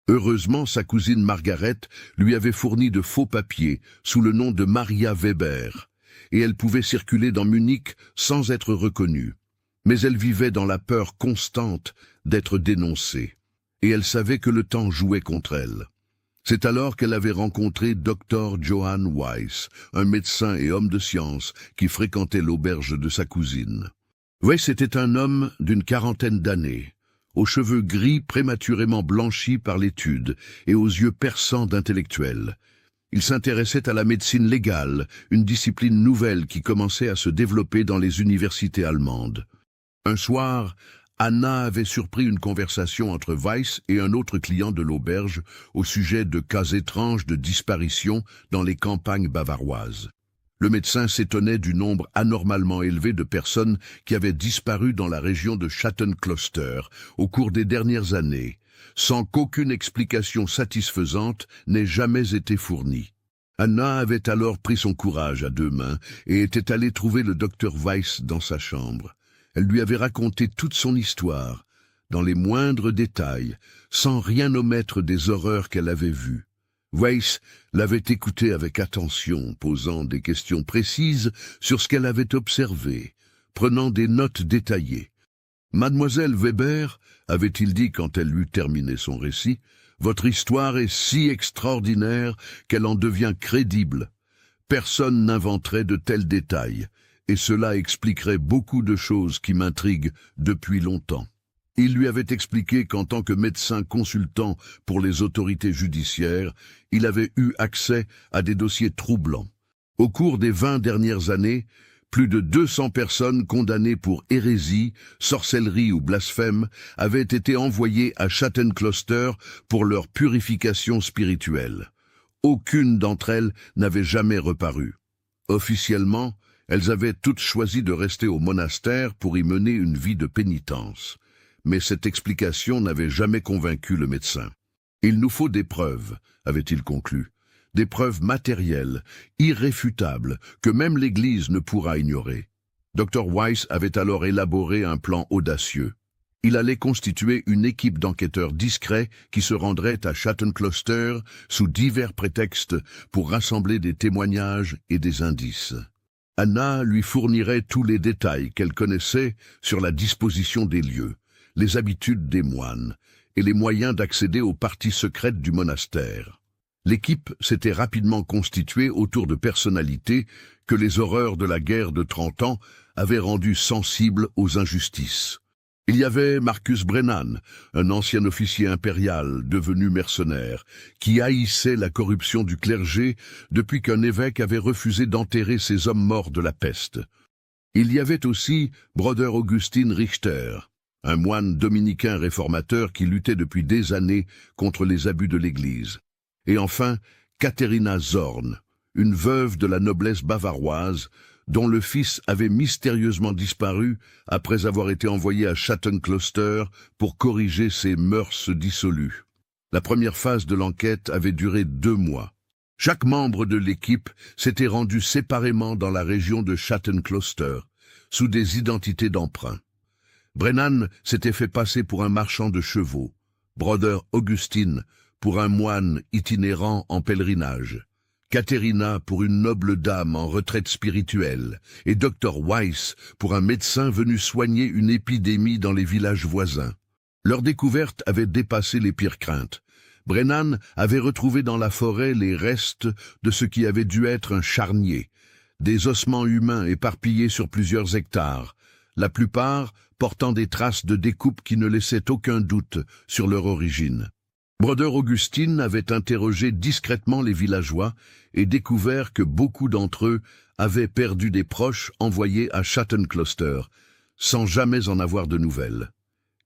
Heureusement, sa cousine Margaret lui avait fourni de faux papiers sous le nom de Maria Weber, et elle pouvait circuler dans Munich sans être reconnue. Mais elle vivait dans la peur constante d'être dénoncée, et elle savait que le temps jouait contre elle. C'est alors qu'elle avait rencontré Dr. Johann Weiss, un médecin et homme de science qui fréquentait l'auberge de sa cousine. Weiss était un homme d'une 40aine d'années, aux cheveux gris prématurément blanchis par l'étude et aux yeux perçants d'intellectuel. Il s'intéressait à la médecine légale, une discipline nouvelle qui commençait à se développer dans les universités allemandes. Un soir, Anna avait surpris une conversation entre Weiss et un autre client de l'auberge au sujet de cas étranges de disparition dans les campagnes bavaroises. Le médecin s'étonnait du nombre anormalement élevé de personnes qui avaient disparu dans la région de Shatton Closter au cours des dernières années, sans qu'aucune explication satisfaisante n'ait jamais été fournie. Anna avait alors pris son courage à 2 mains et était allée trouver le docteur Weiss dans sa chambre. Elle lui avait raconté toute son histoire, dans les moindres détails, sans rien omettre des horreurs qu'elle avait vues. Weiss l'avait écoutée avec attention, posant des questions précises sur ce qu'elle avait observé, prenant des notes détaillées. « Mademoiselle Weber, avait-il dit quand elle eut terminé son récit, votre histoire est si extraordinaire qu'elle en devient crédible. Personne n'inventerait de tels détails. Et cela expliquerait beaucoup de choses qui m'intriguent depuis longtemps. » Il lui avait expliqué qu'en tant que médecin consultant pour les autorités judiciaires, il avait eu accès à des dossiers troublants. Au cours des 20 dernières années, plus de 200 personnes condamnées pour hérésie, sorcellerie ou blasphème avaient été envoyées à Shatton Closter pour leur purification spirituelle. Aucune d'entre elles n'avait jamais reparu. Officiellement, elles avaient toutes choisi de rester au monastère pour y mener une vie de pénitence. Mais cette explication n'avait jamais convaincu le médecin. « Il nous faut des preuves », avait-il conclu, « des preuves matérielles, irréfutables, que même l'Église ne pourra ignorer. Dr. Weiss avait alors élaboré un plan audacieux. Il allait constituer une équipe d'enquêteurs discrets qui se rendrait à Schatten-Kloster sous divers prétextes pour rassembler des témoignages et des indices. Anna lui fournirait tous les détails qu'elle connaissait sur la disposition des lieux, les habitudes des moines et les moyens d'accéder aux parties secrètes du monastère. L'équipe s'était rapidement constituée autour de personnalités que les horreurs de la guerre de 30 ans avaient rendues sensibles aux injustices. Il y avait Marcus Brennan, un ancien officier impérial devenu mercenaire, qui haïssait la corruption du clergé depuis qu'un évêque avait refusé d'enterrer ses hommes morts de la peste. Il y avait aussi Brother Augustin Richter, un moine dominicain réformateur qui luttait depuis des années contre les abus de l'Église. Et enfin, Katharina Zorn, une veuve de la noblesse bavaroise, dont le fils avait mystérieusement disparu après avoir été envoyé à Schatten-Kloster pour corriger ses mœurs dissolues. La première phase de l'enquête avait duré 2 mois. Chaque membre de l'équipe s'était rendu séparément dans la région de Schatten-Kloster, sous des identités d'emprunt. Brennan s'était fait passer pour un marchand de chevaux, Brother Augustin pour un moine itinérant en pèlerinage, Katharina pour une noble dame en retraite spirituelle, et Dr. Weiss pour un médecin venu soigner une épidémie dans les villages voisins. Leur découverte avait dépassé les pires craintes. Brennan avait retrouvé dans la forêt les restes de ce qui avait dû être un charnier, des ossements humains éparpillés sur plusieurs hectares, la plupart portant des traces de découpe qui ne laissaient aucun doute sur leur origine. Brother Augustin avait interrogé discrètement les villageois et découvert que beaucoup d'entre eux avaient perdu des proches envoyés à Schatten-Kloster, sans jamais en avoir de nouvelles.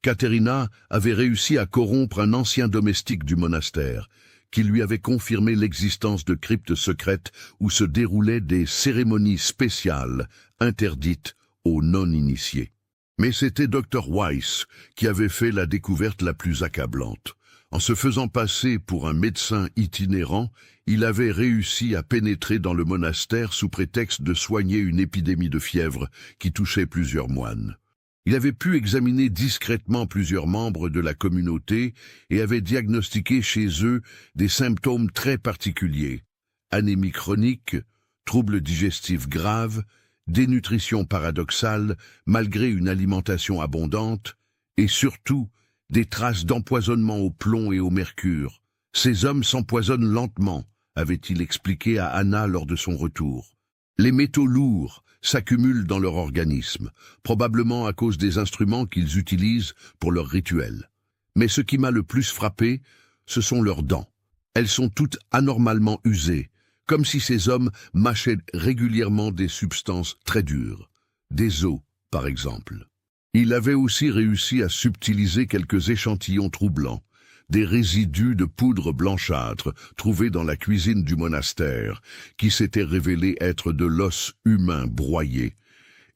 Katharina avait réussi à corrompre un ancien domestique du monastère, qui lui avait confirmé l'existence de cryptes secrètes où se déroulaient des cérémonies spéciales interdites aux non-initiés. Mais c'était Dr. Weiss qui avait fait la découverte la plus accablante. En se faisant passer pour un médecin itinérant, il avait réussi à pénétrer dans le monastère sous prétexte de soigner une épidémie de fièvre qui touchait plusieurs moines. Il avait pu examiner discrètement plusieurs membres de la communauté et avait diagnostiqué chez eux des symptômes très particuliers: anémie chronique, troubles digestifs graves, dénutrition paradoxale malgré une alimentation abondante, et surtout des traces d'empoisonnement au plomb et au mercure. Ces hommes s'empoisonnent lentement, avait-il expliqué à Anna lors de son retour. Les métaux lourds s'accumulent dans leur organisme, probablement à cause des instruments qu'ils utilisent pour leurs rituels. Mais ce qui m'a le plus frappé, ce sont leurs dents. Elles sont toutes anormalement usées, comme si ces hommes mâchaient régulièrement des substances très dures, des os par exemple. Il avait aussi réussi à subtiliser quelques échantillons troublants, des résidus de poudre blanchâtre trouvés dans la cuisine du monastère, qui s'étaient révélés être de l'os humain broyé,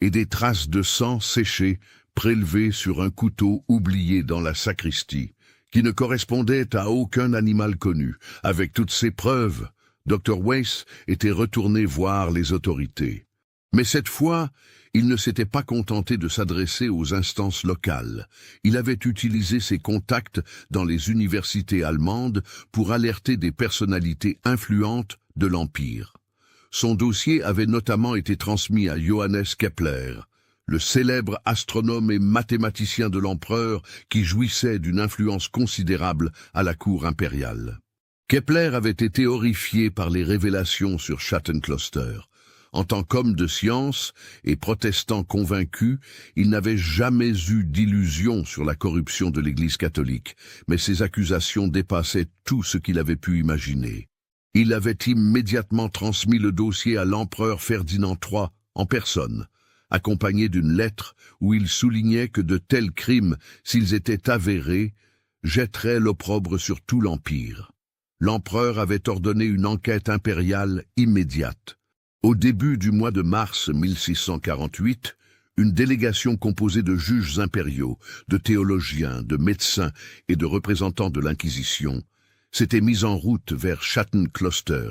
et des traces de sang séché prélevées sur un couteau oublié dans la sacristie, qui ne correspondaient à aucun animal connu. Avec toutes ces preuves, Dr. Weiss était retourné voir les autorités. Mais cette fois, il ne s'était pas contenté de s'adresser aux instances locales. Il avait utilisé ses contacts dans les universités allemandes pour alerter des personnalités influentes de l'Empire. Son dossier avait notamment été transmis à Johannes Kepler, le célèbre astronome et mathématicien de l'empereur qui jouissait d'une influence considérable à la cour impériale. Kepler avait été horrifié par les révélations sur Schatten-Kloster. En tant qu'homme de science et protestant convaincu, il n'avait jamais eu d'illusion sur la corruption de l'Église catholique, mais ses accusations dépassaient tout ce qu'il avait pu imaginer. Il avait immédiatement transmis le dossier à l'empereur Ferdinand III en personne, accompagné d'une lettre où il soulignait que de tels crimes, s'ils étaient avérés, jetteraient l'opprobre sur tout l'Empire. L'empereur avait ordonné une enquête impériale immédiate. Au début du mois de mars 1648, une délégation composée de juges impériaux, de théologiens, de médecins et de représentants de l'Inquisition s'était mise en route vers Schatten-Kloster,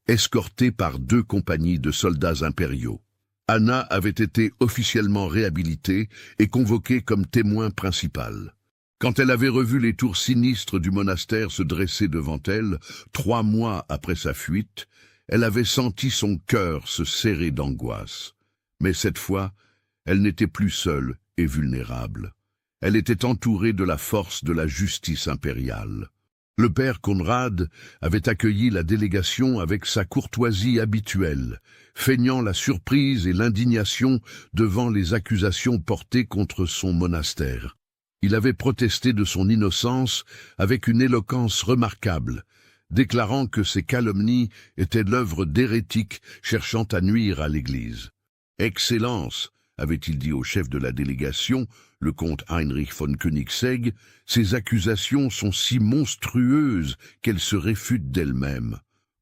escortée par 2 compagnies de soldats impériaux. Anna avait été officiellement réhabilitée et convoquée comme témoin principal. Quand elle avait revu les tours sinistres du monastère se dresser devant elle, 3 mois après sa fuite, elle avait senti son cœur se serrer d'angoisse. Mais cette fois, elle n'était plus seule et vulnérable. Elle était entourée de la force de la justice impériale. Le père Conrad avait accueilli la délégation avec sa courtoisie habituelle, feignant la surprise et l'indignation devant les accusations portées contre son monastère. Il avait protesté de son innocence avec une éloquence remarquable, déclarant que ces calomnies étaient l'œuvre d'hérétiques cherchant à nuire à l'Église. « Excellence !» avait-il dit au chef de la délégation, le comte Heinrich von Koenigsegg, ces accusations sont si monstrueuses qu'elles se réfutent d'elles-mêmes.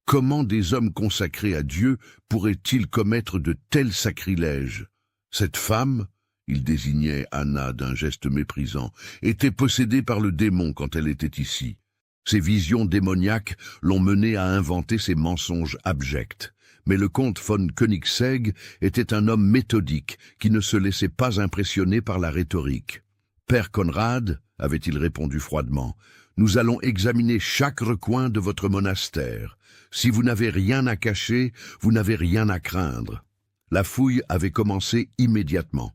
Comment des hommes consacrés à Dieu pourraient-ils commettre de tels sacrilèges? Cette femme, il désignait Anna d'un geste méprisant, était possédée par le démon quand elle était ici. Ses visions démoniaques l'ont menée à inventer ces mensonges abjects. Mais le comte von Koenigsegg était un homme méthodique qui ne se laissait pas impressionner par la rhétorique. « Père Conrad, avait-il répondu froidement, nous allons examiner chaque recoin de votre monastère. Si vous n'avez rien à cacher, vous n'avez rien à craindre. » La fouille avait commencé immédiatement.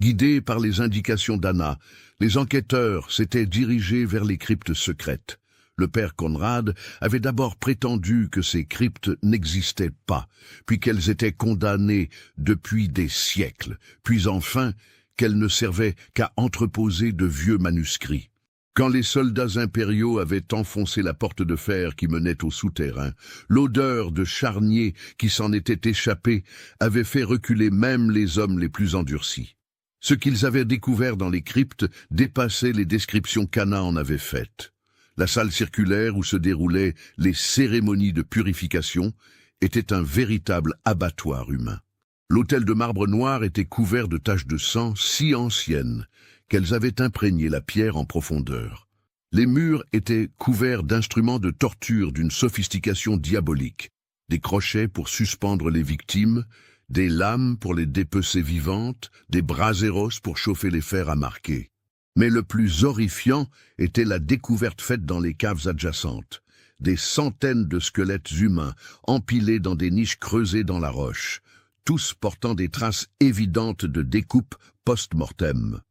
Guidés par les indications d'Anna, les enquêteurs s'étaient dirigés vers les cryptes secrètes. Le père Conrad avait d'abord prétendu que ces cryptes n'existaient pas, puis qu'elles étaient condamnées depuis des siècles, puis enfin qu'elles ne servaient qu'à entreposer de vieux manuscrits. Quand les soldats impériaux avaient enfoncé la porte de fer qui menait au souterrain, l'odeur de charnier qui s'en était échappée avait fait reculer même les hommes les plus endurcis. Ce qu'ils avaient découvert dans les cryptes dépassait les descriptions qu'Anna en avait faites. La salle circulaire où se déroulaient les cérémonies de purification était un véritable abattoir humain. L'autel de marbre noir était couvert de taches de sang si anciennes qu'elles avaient imprégné la pierre en profondeur. Les murs étaient couverts d'instruments de torture d'une sophistication diabolique, des crochets pour suspendre les victimes, des lames pour les dépecer vivantes, des braseros pour chauffer les fers à marquer. Mais le plus horrifiant était la découverte faite dans les caves adjacentes. Des centaines de squelettes humains empilés dans des niches creusées dans la roche, tous portant des traces évidentes de découpe post-mortem.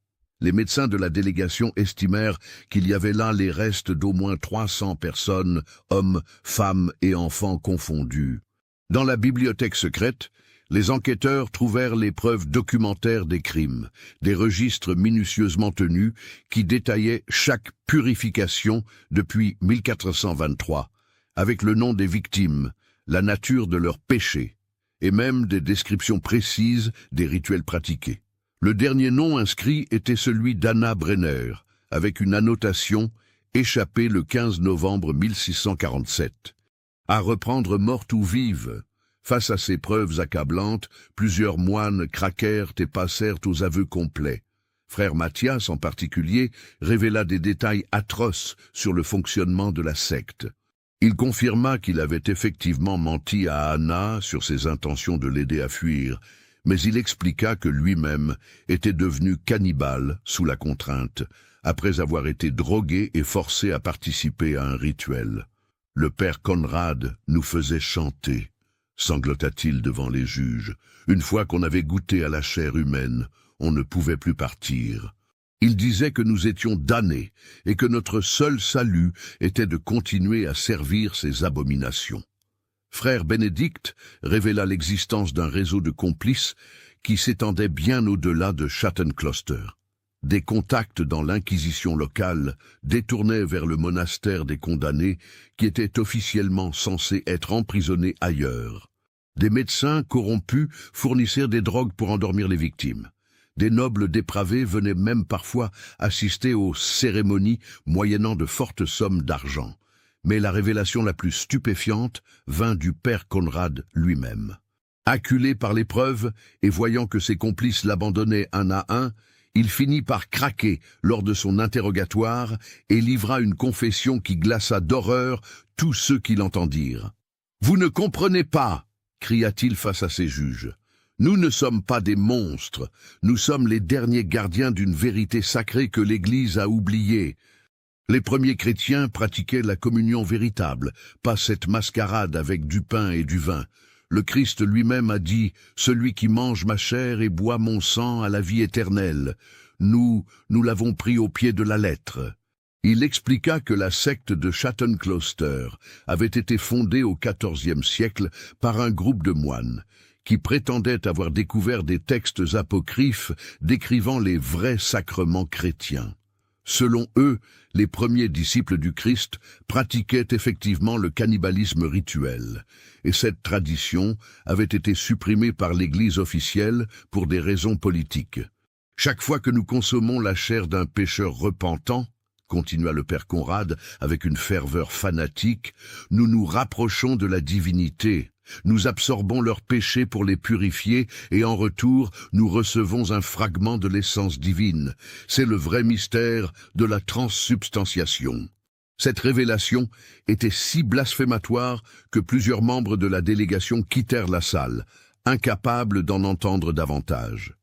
Les médecins de la délégation estimèrent qu'il y avait là les restes d'au moins 300 personnes, hommes, femmes et enfants confondus. Dans la bibliothèque secrète, les enquêteurs trouvèrent les preuves documentaires des crimes, des registres minutieusement tenus qui détaillaient chaque purification depuis 1423, avec le nom des victimes, la nature de leurs péchés, et même des descriptions précises des rituels pratiqués. Le dernier nom inscrit était celui d'Anna Brenner, avec une annotation échappée le 15 novembre 1647. À reprendre morte ou vive. Face à ces preuves accablantes, plusieurs moines craquèrent et passèrent aux aveux complets. Frère Mathias, en particulier, révéla des détails atroces sur le fonctionnement de la secte. Il confirma qu'il avait effectivement menti à Anna sur ses intentions de l'aider à fuir, mais il expliqua que lui-même était devenu cannibale sous la contrainte, après avoir été drogué et forcé à participer à un rituel. Le père Conrad nous faisait chanter, sanglota-t-il devant les juges. Une fois qu'on avait goûté à la chair humaine, on ne pouvait plus partir. Il disait que nous étions damnés et que notre seul salut était de continuer à servir ces abominations. Frère Bénédicte révéla l'existence d'un réseau de complices qui s'étendait bien au-delà de Schattenkloster. Des contacts dans l'inquisition locale détournaient vers le monastère des condamnés qui étaient officiellement censés être emprisonnés ailleurs. Des médecins corrompus fournissaient des drogues pour endormir les victimes. Des nobles dépravés venaient même parfois assister aux cérémonies moyennant de fortes sommes d'argent. Mais la révélation la plus stupéfiante vint du père Conrad lui-même. Acculé par les preuves et voyant que ses complices l'abandonnaient un à un, il finit par craquer lors de son interrogatoire et livra une confession qui glaça d'horreur tous ceux qui l'entendirent. « Vous ne comprenez pas !» cria-t-il face à ses juges. Nous ne sommes pas des monstres, nous sommes les derniers gardiens d'une vérité sacrée que l'Église a oubliée. Les premiers chrétiens pratiquaient la communion véritable, pas cette mascarade avec du pain et du vin. Le Christ lui-même a dit « Celui qui mange ma chair et boit mon sang a la vie éternelle ». Nous l'avons pris au pied de la lettre. Il expliqua que la secte de Shatton Closter avait été fondée au XIVe siècle par un groupe de moines qui prétendaient avoir découvert des textes apocryphes décrivant les vrais sacrements chrétiens. Selon eux, les premiers disciples du Christ pratiquaient effectivement le cannibalisme rituel, et cette tradition avait été supprimée par l'Église officielle pour des raisons politiques. Chaque fois que nous consommons la chair d'un pécheur repentant, continua le père Conrad avec une ferveur fanatique, nous nous rapprochons de la divinité. Nous absorbons leurs péchés pour les purifier et en retour, nous recevons un fragment de l'essence divine. C'est le vrai mystère de la transsubstantiation. Cette révélation était si blasphématoire que plusieurs membres de la délégation quittèrent la salle, incapables d'en entendre davantage.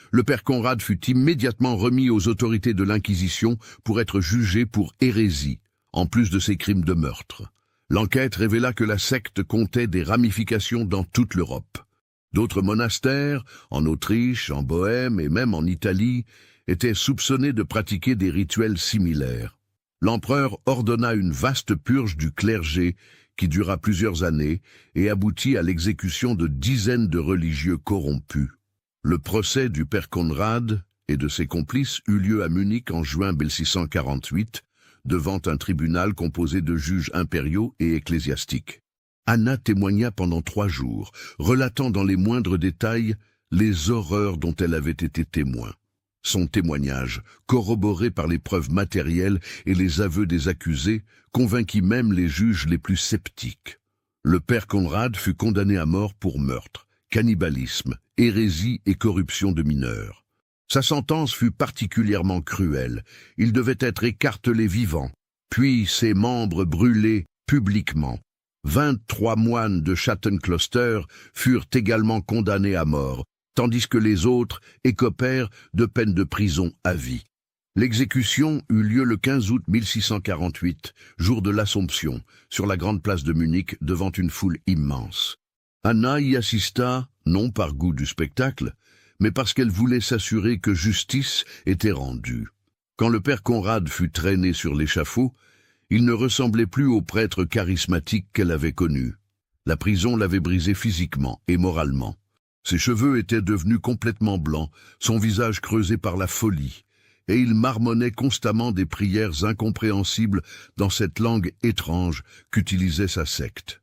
Le père Conrad fut immédiatement remis aux autorités de l'Inquisition pour être jugé pour hérésie, en plus de ses crimes de meurtre. L'enquête révéla que la secte comptait des ramifications dans toute l'Europe. D'autres monastères, en Autriche, en Bohême et même en Italie, étaient soupçonnés de pratiquer des rituels similaires. L'empereur ordonna une vaste purge du clergé qui dura plusieurs années et aboutit à l'exécution de dizaines de religieux corrompus. Le procès du père Conrad et de ses complices eut lieu à Munich en juin 1648, devant un tribunal composé de juges impériaux et ecclésiastiques. Anna témoigna pendant 3 jours, relatant dans les moindres détails les horreurs dont elle avait été témoin. Son témoignage, corroboré par les preuves matérielles et les aveux des accusés, convainquit même les juges les plus sceptiques. Le père Conrad fut condamné à mort pour meurtre, cannibalisme, hérésie et corruption de mineurs. Sa sentence fut particulièrement cruelle. Il devait être écartelé vivant, puis ses membres brûlés publiquement. 23 moines de Shatton Closter furent également condamnés à mort, tandis que les autres écopèrent de peines de prison à vie. L'exécution eut lieu le 15 août 1648, jour de l'Assomption, sur la grande place de Munich devant une foule immense. Anna y assista, non par goût du spectacle, mais parce qu'elle voulait s'assurer que justice était rendue. Quand le père Conrad fut traîné sur l'échafaud, il ne ressemblait plus au prêtre charismatique qu'elle avait connu. La prison l'avait brisé physiquement et moralement. Ses cheveux étaient devenus complètement blancs, son visage creusé par la folie, et il marmonnait constamment des prières incompréhensibles dans cette langue étrange qu'utilisait sa secte.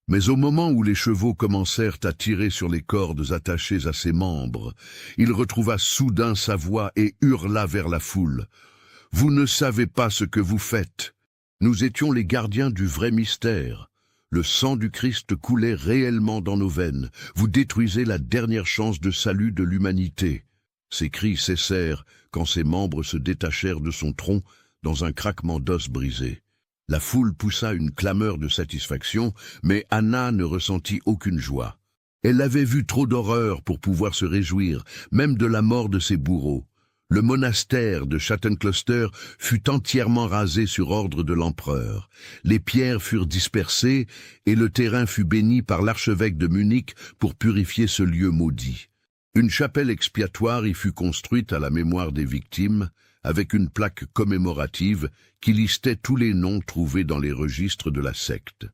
Mais au moment où les chevaux commencèrent à tirer sur les cordes attachées à ses membres, il retrouva soudain sa voix et hurla vers la foule. « Vous ne savez pas ce que vous faites. Nous étions les gardiens du vrai mystère. Le sang du Christ coulait réellement dans nos veines. Vous détruisez la dernière chance de salut de l'humanité. » Ses cris cessèrent quand ses membres se détachèrent de son tronc dans un craquement d'os brisé. La foule poussa une clameur de satisfaction, mais Anna ne ressentit aucune joie. Elle avait vu trop d'horreur pour pouvoir se réjouir, même de la mort de ses bourreaux. Le monastère de Shatton Closter fut entièrement rasé sur ordre de l'empereur. Les pierres furent dispersées et le terrain fut béni par l'archevêque de Munich pour purifier ce lieu maudit. Une chapelle expiatoire y fut construite à la mémoire des victimes, avec une plaque commémorative qui listait tous les noms trouvés dans les registres de la secte.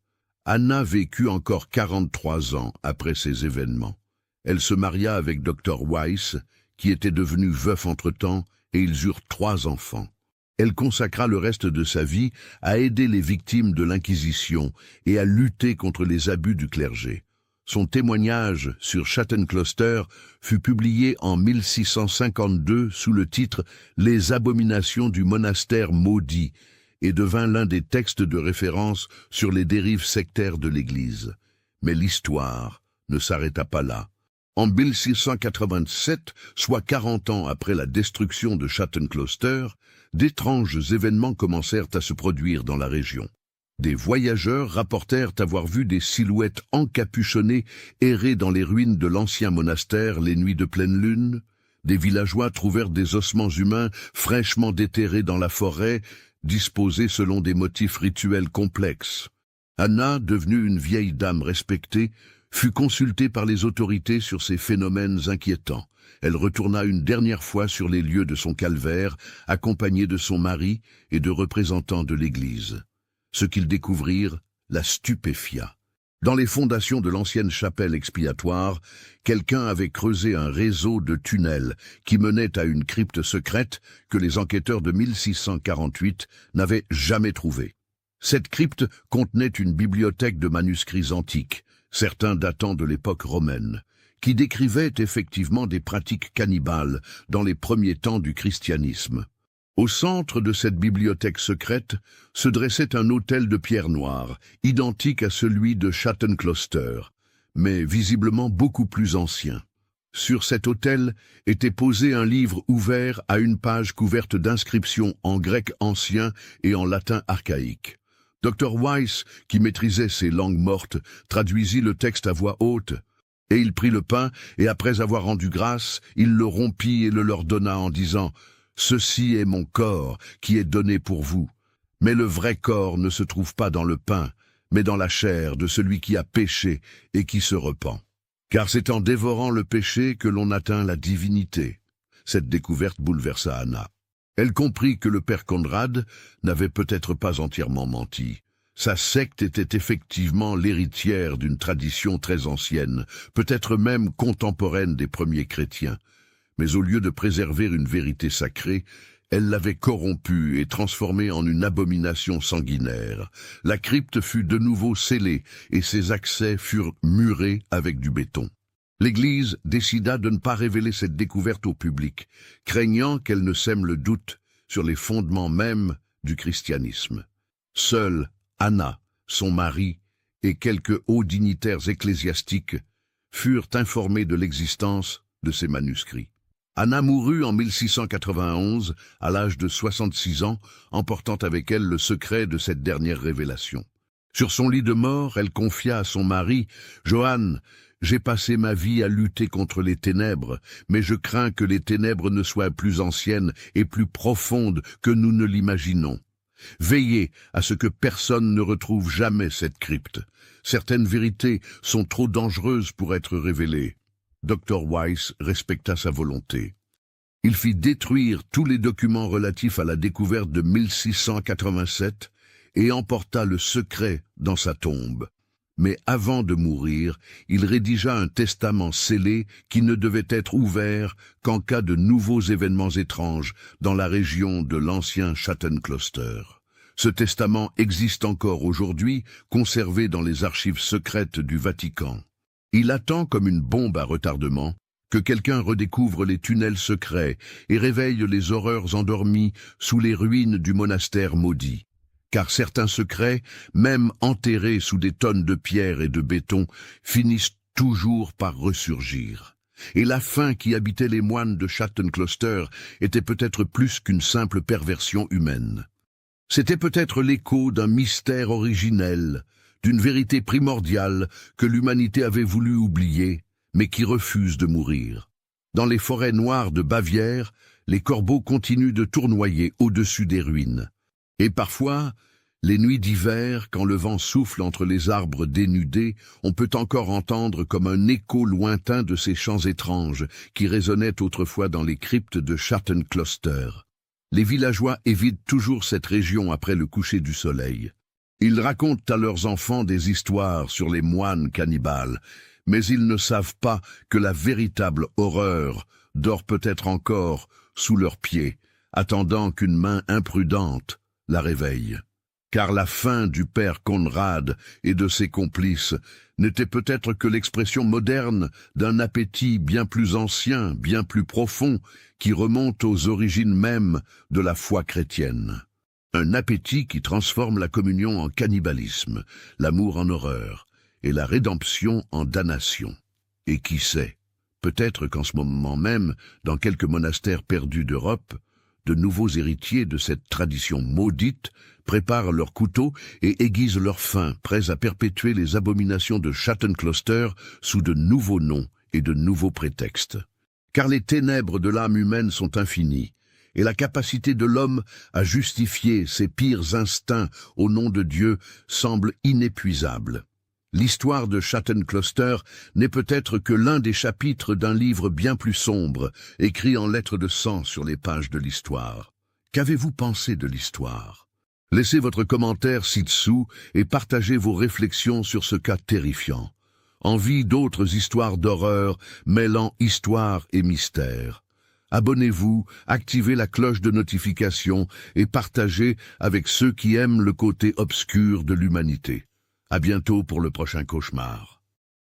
Anna vécut encore 43 ans après ces événements. Elle se maria avec Dr. Weiss, qui était devenu veuf entre-temps, et ils eurent 3 enfants. Elle consacra le reste de sa vie à aider les victimes de l'Inquisition et à lutter contre les abus du clergé. Son témoignage sur Shatton Closter fut publié en 1652 sous le titre « Les abominations du monastère maudit » et devint l'un des textes de référence sur les dérives sectaires de l'Église. Mais l'histoire ne s'arrêta pas là. En 1687, soit 40 ans après la destruction de Shatton Closter, d'étranges événements commencèrent à se produire dans la région. Des voyageurs rapportèrent avoir vu des silhouettes encapuchonnées errer dans les ruines de l'ancien monastère les nuits de pleine lune. Des villageois trouvèrent des ossements humains fraîchement déterrés dans la forêt, disposés selon des motifs rituels complexes. Anna, devenue une vieille dame respectée, fut consultée par les autorités sur ces phénomènes inquiétants. Elle retourna une dernière fois sur les lieux de son calvaire, accompagnée de son mari et de représentants de l'Église. Ce qu'ils découvrirent la stupéfia. Dans les fondations de l'ancienne chapelle expiatoire, quelqu'un avait creusé un réseau de tunnels qui menait à une crypte secrète que les enquêteurs de 1648 n'avaient jamais trouvée. Cette crypte contenait une bibliothèque de manuscrits antiques, certains datant de l'époque romaine, qui décrivaient effectivement des pratiques cannibales dans les premiers temps du christianisme. Au centre de cette bibliothèque secrète se dressait un autel de pierre noire, identique à celui de Schatten-Closter, mais visiblement beaucoup plus ancien. Sur cet autel était posé un livre ouvert à une page couverte d'inscriptions en grec ancien et en latin archaïque. Dr. Weiss, qui maîtrisait ces langues mortes, traduisit le texte à voix haute. Et il prit le pain, et après avoir rendu grâce, il le rompit et le leur donna en disant « Ceci est mon corps qui est donné pour vous. Mais le vrai corps ne se trouve pas dans le pain, mais dans la chair de celui qui a péché et qui se repent. Car c'est en dévorant le péché que l'on atteint la divinité. » Cette découverte bouleversa Anna. Elle comprit que le père Conrad n'avait peut-être pas entièrement menti. Sa secte était effectivement l'héritière d'une tradition très ancienne, peut-être même contemporaine des premiers chrétiens. Mais au lieu de préserver une vérité sacrée, elle l'avait corrompue et transformée en une abomination sanguinaire. La crypte fut de nouveau scellée et ses accès furent murés avec du béton. L'Église décida de ne pas révéler cette découverte au public, craignant qu'elle ne sème le doute sur les fondements mêmes du christianisme. Seule Anna, son mari et quelques hauts dignitaires ecclésiastiques furent informés de l'existence de ces manuscrits. Anna mourut en 1691, à l'âge de 66 ans, emportant avec elle le secret de cette dernière révélation. Sur son lit de mort, elle confia à son mari « Johann, j'ai passé ma vie à lutter contre les ténèbres, mais je crains que les ténèbres ne soient plus anciennes et plus profondes que nous ne l'imaginons. Veillez à ce que personne ne retrouve jamais cette crypte. Certaines vérités sont trop dangereuses pour être révélées. » Dr. Weiss respecta sa volonté. Il fit détruire tous les documents relatifs à la découverte de 1687 et emporta le secret dans sa tombe. Mais avant de mourir, il rédigea un testament scellé qui ne devait être ouvert qu'en cas de nouveaux événements étranges dans la région de l'ancien Schatten-Closter. Ce testament existe encore aujourd'hui, conservé dans les archives secrètes du Vatican. Il attend comme une bombe à retardement que quelqu'un redécouvre les tunnels secrets et réveille les horreurs endormies sous les ruines du monastère maudit. Car certains secrets, même enterrés sous des tonnes de pierre et de béton, finissent toujours par ressurgir. Et la faim qui habitait les moines de Schatten-Closter était peut-être plus qu'une simple perversion humaine. C'était peut-être l'écho d'un mystère originel, d'une vérité primordiale que l'humanité avait voulu oublier, mais qui refuse de mourir. Dans les forêts noires de Bavière, les corbeaux continuent de tournoyer au-dessus des ruines. Et parfois, les nuits d'hiver, quand le vent souffle entre les arbres dénudés, on peut encore entendre comme un écho lointain de ces chants étranges qui résonnaient autrefois dans les cryptes de Schatten-Closter. Les villageois évitent toujours cette région après le coucher du soleil. Ils racontent à leurs enfants des histoires sur les moines cannibales, mais ils ne savent pas que la véritable horreur dort peut-être encore sous leurs pieds, attendant qu'une main imprudente la réveille. Car la fin du père Conrad et de ses complices n'était peut-être que l'expression moderne d'un appétit bien plus ancien, bien plus profond, qui remonte aux origines mêmes de la foi chrétienne. Un appétit qui transforme la communion en cannibalisme, l'amour en horreur, et la rédemption en damnation. Et qui sait, peut-être qu'en ce moment même, dans quelques monastères perdus d'Europe, de nouveaux héritiers de cette tradition maudite préparent leurs couteaux et aiguisent leurs fins, prêts à perpétuer les abominations de Schatten-Closter sous de nouveaux noms et de nouveaux prétextes. Car les ténèbres de l'âme humaine sont infinies, et la capacité de l'homme à justifier ses pires instincts au nom de Dieu semble inépuisable. L'histoire de Schatten-Closter n'est peut-être que l'un des chapitres d'un livre bien plus sombre, écrit en lettres de sang sur les pages de l'histoire. Qu'avez-vous pensé de l'histoire? Laissez votre commentaire ci-dessous et partagez vos réflexions sur ce cas terrifiant. Envie d'autres histoires d'horreur mêlant histoire et mystère. Abonnez-vous, activez la cloche de notification et partagez avec ceux qui aiment le côté obscur de l'humanité. À bientôt pour le prochain cauchemar.